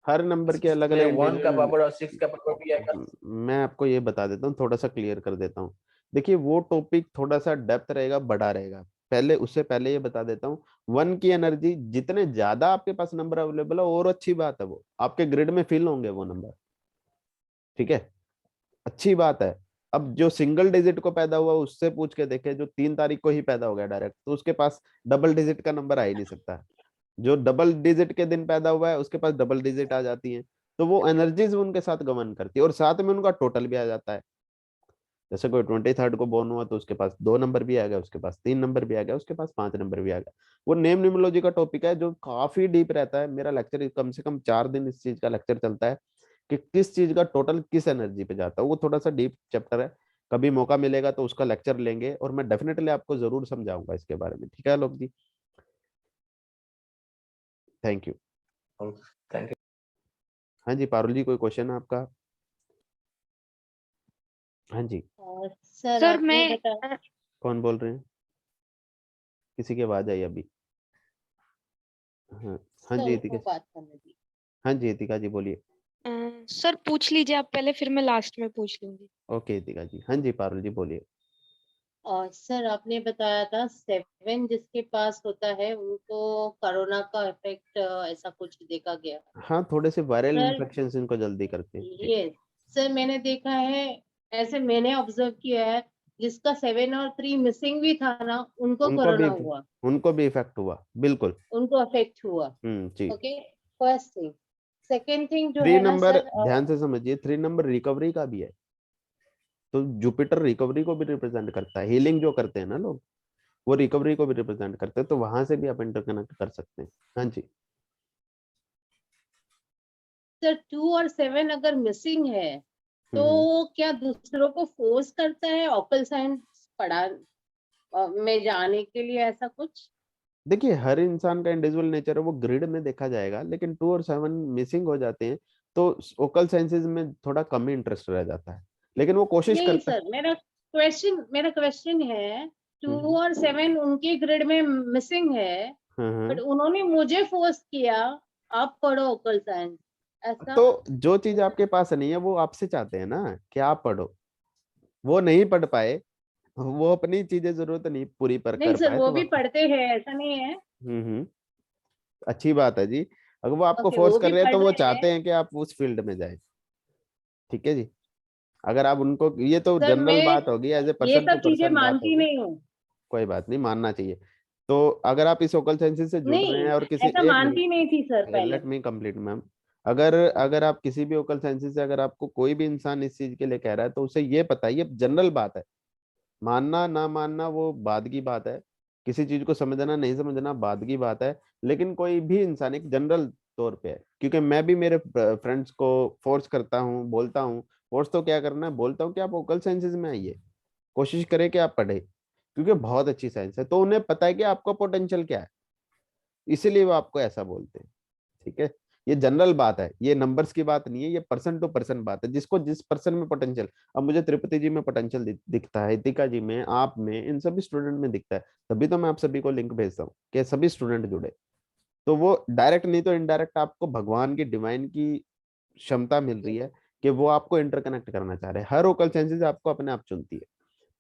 हर नंबर के अलग में अलग 1 का इंडिविजुअल। पावर और 6 का पावर भी आएगा। मैं आपको ये बता देता हूँ, थोड़ा सा क्लियर कर देता हूँ। देखिए वो टॉपिक थोड़ा सा डेप्थ रहेगा, बड़ा रहेगा। पहले उससे पहले ये बता देता हूँ, 1 की एनर्जी जितने ज्यादा आपके पास नंबर अवेलेबल है और अच्छी बात है, वो आपके ग्रिड में फिल होंगे वो नंबर। ठीक है, अच्छी बात है। अब जो सिंगल डिजिट को पैदा हुआ उससे पूछ के देखे, जो 3 तारीख को ही पैदा हो गया डायरेक्ट, तो उसके पास डबल डिजिट का नंबर आ ही नहीं सकता। जो डबल डिजिट के दिन पैदा हुआ है उसके पास डबल डिजिट आ जाती है। तो वो एनर्जीज उनके साथ गमन करती है और साथ में उनका टोटल भी आ जाता है। जैसे कोई 23rd को बोर्न हुआ तो उसके पास 2 नंबर भी आ गया, उसके पास 3 नंबर भी आ गया, उसके पास 5 नंबर भी आ गया। वो नेम न्यूमरोलॉजी का टॉपिक है जो काफी डीप रहता है। मेरा लेक्चर कम से कम 4 दिन इस चीज का लेक्चर चलता है कि किस चीज का टोटल किस एनर्जी पे जाता है। वो थोड़ा सा डीप चैप्टर है, कभी मौका मिलेगा तो उसका लेक्चर लेंगे और मैं डेफिनेटली आपको जरूर समझाऊंगा इसके बारे में। ठीक है आलोक जी, थैंक यू। Thank you. हाँ जी पारुल जी, कोई क्वेश्चन है आपका? हाँ जी, सर मैं कौन बोल रहे हैं? किसी की आवाज आई अभी। हाँ हाँ जी सर इतिका। को बात करने दी। हाँ जी इतिका जी बोलिए। सर पूछ लीजिए आप पहले, फिर मैं लास्ट में पूछ लूंगी। ओके इतिका जी। हाँ जी पारुल जी बोलिए। सर आपने बताया था 7 जिसके पास होता है उनको कोरोना का इफेक्ट ऐसा कुछ देखा गया। हाँ, थोड़े से वायरल सर इन्फेक्शन इनको जल्दी करते हैं जी। ये सर मैंने देखा है, ऐसे मैंने ऑब्जर्व किया है, जिसका 7 और 3 मिसिंग भी था ना उनको उनको भी कोरोना हुआ, उनको भी इफेक्ट हुआ, बिल्कुल। उनको अफेक्ट हुआ। जी। Okay, first thing. Second thing जो 3 है ना नंबर सर, ध्यान से समझिए, 3 नंबर रिकवरी का भी है। तो जुपिटर रिकवरी को भी रिप्रेजेंट करता है, हीलिंग जो करते हैं ना लोग, वो रिकवरी को भी रिप्रेजेंट करते हैं, तो वहां से भी आप इंटरकनेक्ट कर सकते हैं। हाँ जी। सर 2 और 7 अगर मिसिंग है तो हम्म। क्या दूसरों को फोर्स करता है ऑकल साइंस पढ़ा में जाने के लिए, ऐसा कुछ? देखिए हर इंसान का इंडिविजुअल नेचर है, वो ग्रिड में देखा जाएगा, लेकिन 2 और 7 मिसिंग हो जाते हैं तो ओकल साइंसेज में थोड़ा कम ही इंटरेस्ट रह जाता है, लेकिन वो कोशिश नहीं करता है। सर, मेरा क्वेश्चन है 2 हम्म, और 7 उनके ग्रेड में मिसिंग है, बट हाँ। उन्होंने मुझे फोर्स किया आप पढ़ो ओकल साइंस, ऐसा। तो जो चीज आपके पास नहीं है वो आपसे चाहते हैं ना कि आप पढ़ो, वो नहीं पढ़ पाए, वो अपनी चीजें जरूरत नहीं पूरी पर नहीं कर सर, पाए वो तो भी आपको। पढ़ते हैं, ऐसा नहीं है। अच्छी बात है जी। अगर वो आपको ओके, फोर्स वो कर भी रहे हैं पढ़ तो वो रहे हैं। चाहते हैं कि आप उस फील्ड में जाए। ठीक है जी। अगर आप उनको, ये तो सर जनरल मैं बात होगी, एज ए ये पर्सन टू सब चीजें पर्सन बात मानती होगी। नहीं हूँ। कोई बात नहीं, मानना चाहिए। तो अगर आप इस ओकल साइंसेज से जुड़ रहे नहीं, हैं और किसी, ऐसा एक मिनट, मानती नहीं थी सर पहले। Let me complete ma'am. अगर अगर आप किसी भी ओकल साइंसेज से, अगर आपको कोई भी इंसान इस चीज के लिए कह रहा है तो उसे ये पता है, ये जनरल बात है। मानना ना मानना वो बाद की बात है, किसी चीज को समझना नहीं समझना बाद की बात है। लेकिन कोई भी इंसान एक जनरल तौर पे है, क्योंकि मैं भी मेरे फ्रेंड्स को फोर्स करता हूँ, बोलता हूँ। फोर्स तो क्या करना है, बोलता हूँ कि आप ओकल साइंसेज में आइए, कोशिश करें कि आप पढ़े, क्योंकि बहुत अच्छी साइंस है। तो उन्हें पता है कि आपका पोटेंशियल क्या है, इसीलिए वो आपको ऐसा बोलते हैं। ठीक है। ये जनरल बात है, ये नंबर्स की बात नहीं है, ये पर्सन टू पर्सन बात है, जिसको जिस पर्सन में पोटेंशियल। अब मुझे त्रिपति जी में पोटेंशियल दिखता है, इतिका जी में, आप में, इन सभी स्टूडेंट में दिखता है। तभी तो मैं आप सभी को लिंक भेजता हूँ कि सभी स्टूडेंट जुड़े। तो वो डायरेक्ट नहीं तो इनडायरेक्ट आपको भगवान की, डिवाइन की क्षमता मिल रही है कि वो आपको इंटरकनेक्ट करना चाह रहे हैं। हर ओकल साइंसेज आपको अपने आप चुनती है।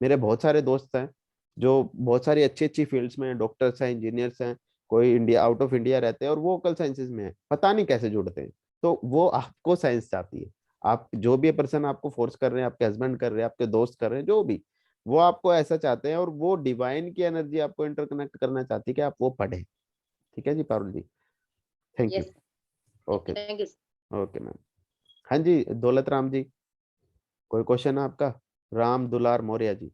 मेरे बहुत सारे दोस्त हैं जो बहुत सारी अच्छी अच्छी फील्ड्स में, डॉक्टर्स हैं, इंजीनियर्स हैं, कोई इंडिया, आउट ऑफ इंडिया रहते हैं और वो ओकल साइंसेज में है, पता नहीं कैसे जुड़ते हैं। तो वो आपको साइंस चाहती है। आप जो भी पर्सन आपको फोर्स कर रहे हैं, आपके हस्बैंड कर रहे हैं, आपके दोस्त कर रहे हैं, जो भी, वो आपको ऐसा चाहते हैं और वो डिवाइन की एनर्जी आपको इंटरकनेक्ट करना चाहती है कि आप वो पढ़े। ठीक है जी Parul ji. Thank you. Yes, okay. Thank you. Okay ma'am. हाँ जी दौलत राम जी, कोई क्वेश्चन है आपका? राम दुलार मौर्य जी,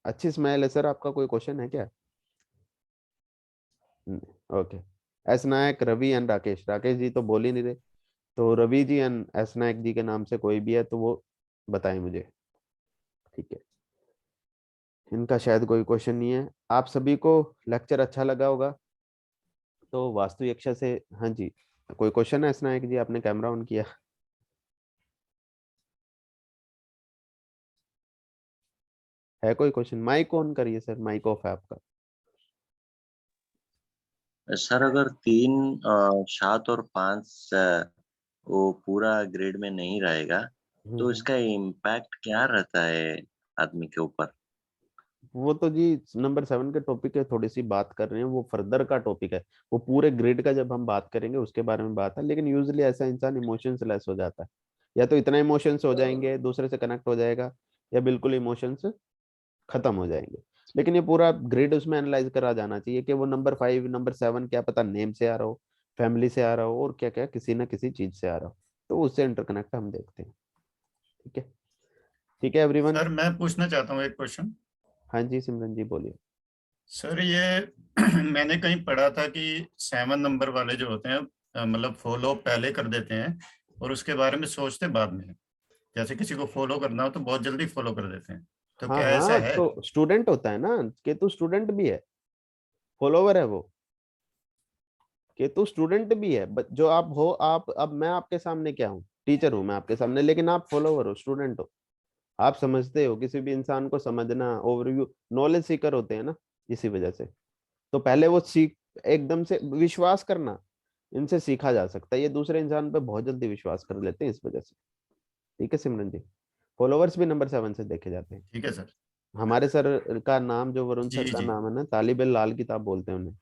अच्छी स्माइल है सर, आपका कोई क्वेश्चन है क्या? Okay. S Nayak, Ravi and Rakesh. Rakesh ji तो बोल ही नहीं रहे, तो रवि जी एंड एस नायक जी के नाम से कोई भी है तो वो बताएं मुझे। ठीक है। इनका शायद कोई क्वेश्चन नहीं है। आप सभी को लेक्चर अच्छा लगा होगा तो वास्तु यक्षा से, हाँ जी, कोई क्वेश्चन है एस नायक जी? आपने कैमरा ऑन किया है? कोई क्वेश्चन? माइक ऑन करिए सर, माइक ऑफ है आपका। सर अगर 3 7 और 5 वो पूरा ग्रेड में नहीं रहेगा तो इसका इम्पैक्ट क्या रहता है आदमी के ऊपर? वो तो जी नंबर 7 के टॉपिक है, थोड़ी सी बात कर रहे हैं, वो फर्दर का टॉपिक है। वो पूरे ग्रिड का जब हम बात करेंगे उसके बारे में बात है। लेकिन यूजुअली ऐसा इंसान इमोशंस लेस हो जाता है, या तो इतना इमोशंस हो जाएंगे, दूसरे से कनेक्ट हो जाएगा, या बिल्कुल इमोशंस खत्म हो जाएंगे। लेकिन ये पूरा ग्रिड उसमें एनालाइज करा जाना चाहिए कि वो नंबर 5 नंबर 7 क्या पता नेम से आ रहा हो, फैमिली से आ रहा हो, और क्या क्या किसी ना किसी चीज से आ रहा हो, तो उससे इंटरकनेक्ट हम देखते हैं। ठीक है। ठीक है एवरीवन। सर मैं पूछना चाहता हूँ एक क्वेश्चन। हाँ जी सिमरन जी बोलिए। सर ये मैंने कहीं पढ़ा था कि 7 नंबर वाले जो होते हैं मतलब फॉलो पहले कर देते हैं और उसके बारे में सोचते बाद में हैं। जैसे किसी को फॉलो करना हो तो बहुत जल्दी फॉलो कर देते हैं, तो हाँ क्या ऐसा हाँ, है? तो स्टूडेंट होता है ना, केतु स्टूडेंट भी है, फॉलोवर है वो। केतु स्टूडेंट भी है, जो आप हो, आप, अब मैं आपके सामने क्या हूँ, टीचर हूँ मैं आपके सामने, लेकिन आप फॉलोवर हो, स्टूडेंट हो। आप समझते हो, किसी भी इंसान को समझना, ओवरव्यू, नॉलेज सीकर होते हैं ना, इसी वजह से। तो पहले वो सीख, एकदम से विश्वास करना, इनसे सीखा जा सकता है। ये दूसरे इंसान पे बहुत जल्दी विश्वास कर लेते हैं इस वजह से। ठीक है सिमरन जी। फॉलोवर्स भी नंबर 7 से देखे जाते हैं। ठीक है सर। हमारे सर का नाम, जो वरुण जी सर का जी। नाम है ना, तालिब लाल किताब बोलते हैं उन्हें,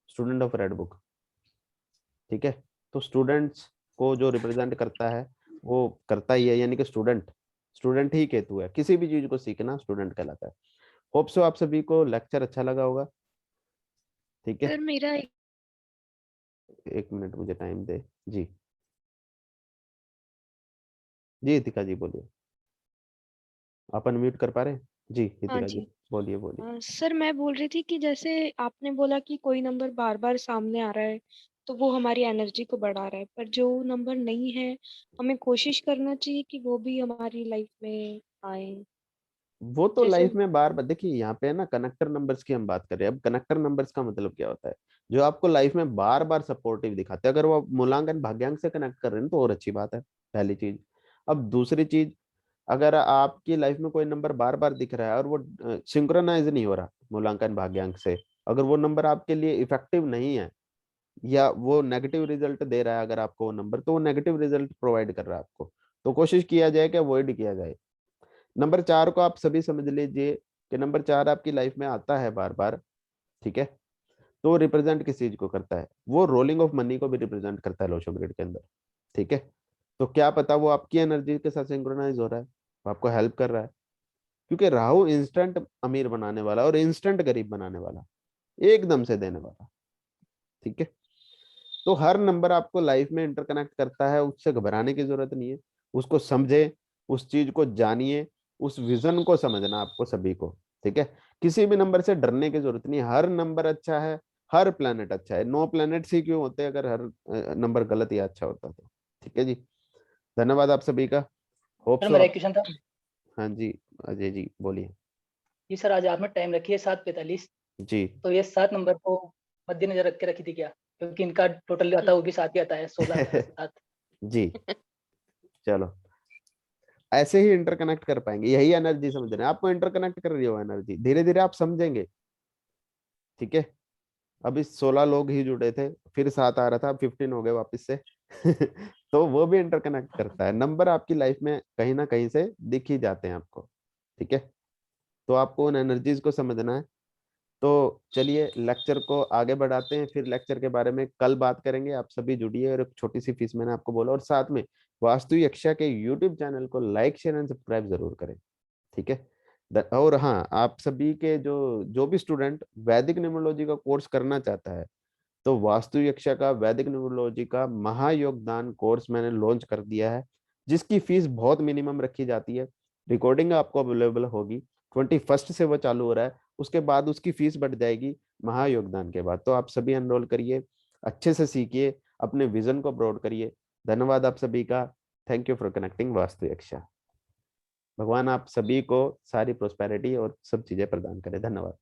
स्टूडेंट ऑफ रेड बुक। ठीक है। तो स्टूडेंट्स को जो रिप्रेजेंट करता है वो करता ही है, यानी कि स्टूडेंट, स्टूडेंट ही केतु है। किसी भी चीज को सीखना स्टूडेंट कहलाता है। होप सो आप सभी को लेक्चर अच्छा लगा होगा। ठीक है। सर मेरा एक मिनट मुझे टाइम दे। जी जी इतिका जी बोलिए, आप अनम्यूट कर पा रहे हैं? जी हाँ इतिका जी जी। बोलिए बोलिए। सर मैं बोल रही थी कि जैसे आपने बोला कि कोई नंबर बार बार सामने आ रहा है तो वो हमारी एनर्जी को बढ़ा रहा है, पर जो नंबर नहीं है हमें कोशिश करना चाहिए कि वो भी हमारी लाइफ में आए। वो तो जैसे लाइफ में बार बार देखिए, यहाँ पे है ना कनेक्टर नंबर्स की हम बात कर रहे हैं। अब कनेक्टर नंबर्स का मतलब क्या होता है? जो आपको लाइफ में बार बार सपोर्टिव दिखाते हैं। अगर वो मूलांकन भाग्यांक से कनेक्ट कर रहे हैं तो और अच्छी बात है, पहली चीज। अब दूसरी चीज, अगर आपकी लाइफ में कोई नंबर बार बार दिख रहा है और वो सिंक्रोनाइज नहीं हो रहा मूलांकन भाग्यांक से, अगर वो नंबर आपके लिए इफेक्टिव नहीं है या वो नेगेटिव रिजल्ट दे रहा है अगर आपको वो नंबर, तो वो नेगेटिव रिजल्ट प्रोवाइड कर रहा है आपको, तो कोशिश किया जाए कि अवॉइड किया जाए। नंबर 4 को आप सभी समझ लीजिए कि नंबर 4 आपकी लाइफ में आता है बार बार, ठीक है, तो रिप्रेजेंट किस चीज को करता है, वो रोलिंग ऑफ मनी को भी रिप्रेजेंट करता है लोशो ग्रिड के अंदर, ठीक है। तो क्या पता वो आपकी एनर्जी के साथ सिंक्रोनाइज हो रहा है, वो आपको हेल्प कर रहा है, क्योंकि राहु इंस्टेंट अमीर बनाने वाला और इंस्टेंट गरीब बनाने वाला, एकदम से देने वाला, ठीक है। तो हर नंबर आपको लाइफ में इंटरकनेक्ट करता है, उससे घबराने की जरूरत नहीं है, उसको समझे, उस चीज को जानिए, उस विजन को समझना आपको सभी को, ठीक है। किसी भी नंबर से डरने की जरूरत नहीं है, हर नंबर अच्छा है, हर प्लेनेट अच्छा है, 9 प्लेनेट्स ही क्यों होते अगर हर नंबर गलत या अच्छा होता तो, ठीक है जी। धन्यवाद आप सभी का, होप सर सो मेरा आप। एक क्वेश्चन था। हाँ जी, अजय जी बोलिए। जी सर, आज आपने टाइम रखी है 7:45, जी तो ये 7 नंबर को मद्देनजर रख के रखी थी क्या? क्योंकि इनका टोटल आता है वो भी 7 ही आता है, 16 7। जी चलो, ऐसे ही इंटरकनेक्ट कर पाएंगे, यही एनर्जी समझ रहे हैं, आपको इंटरकनेक्ट कर रही हो एनर्जी, धीरे धीरे आप समझेंगे, ठीक है। अभी 16 लोग ही जुड़े थे, फिर 7 आ रहा था, अब 15 हो गए वापस से तो वो भी इंटरकनेक्ट करता है, नंबर आपकी लाइफ में कहीं ना कहीं से दिख ही जाते हैं आपको, ठीक है। तो आपको उन एनर्जीज को समझना है। तो चलिए लेक्चर को आगे बढ़ाते हैं, फिर लेक्चर के बारे में कल बात करेंगे, आप सभी जुड़िए, और एक छोटी सी फीस मैंने आपको बोला, और साथ में वास्तु यक्षा के यूट्यूब चैनल को लाइक शेयर एंड सब्सक्राइब जरूर करें, ठीक है। और हाँ, आप सभी के जो जो भी स्टूडेंट वैदिक न्यूमरोलॉजी का कोर्स करना चाहता है, तो वास्तु यक्षा का वैदिक न्यूमरोलॉजी का महायोगदान कोर्स मैंने लॉन्च कर दिया है, जिसकी फीस बहुत मिनिमम रखी जाती है। रिकॉर्डिंग आपको अवेलेबल होगी, 21 से वो चालू हो रहा है, उसके बाद उसकी फीस बढ़ जाएगी महायोगदान के बाद। तो आप सभी एनरोल करिए, अच्छे से सीखिए, अपने विजन को ब्रॉड करिए। धन्यवाद आप सभी का, thank you for connecting Vastu Yaksha. भगवान आप सभी को सारी प्रोस्पेरिटी और सब चीजें प्रदान करें। धन्यवाद।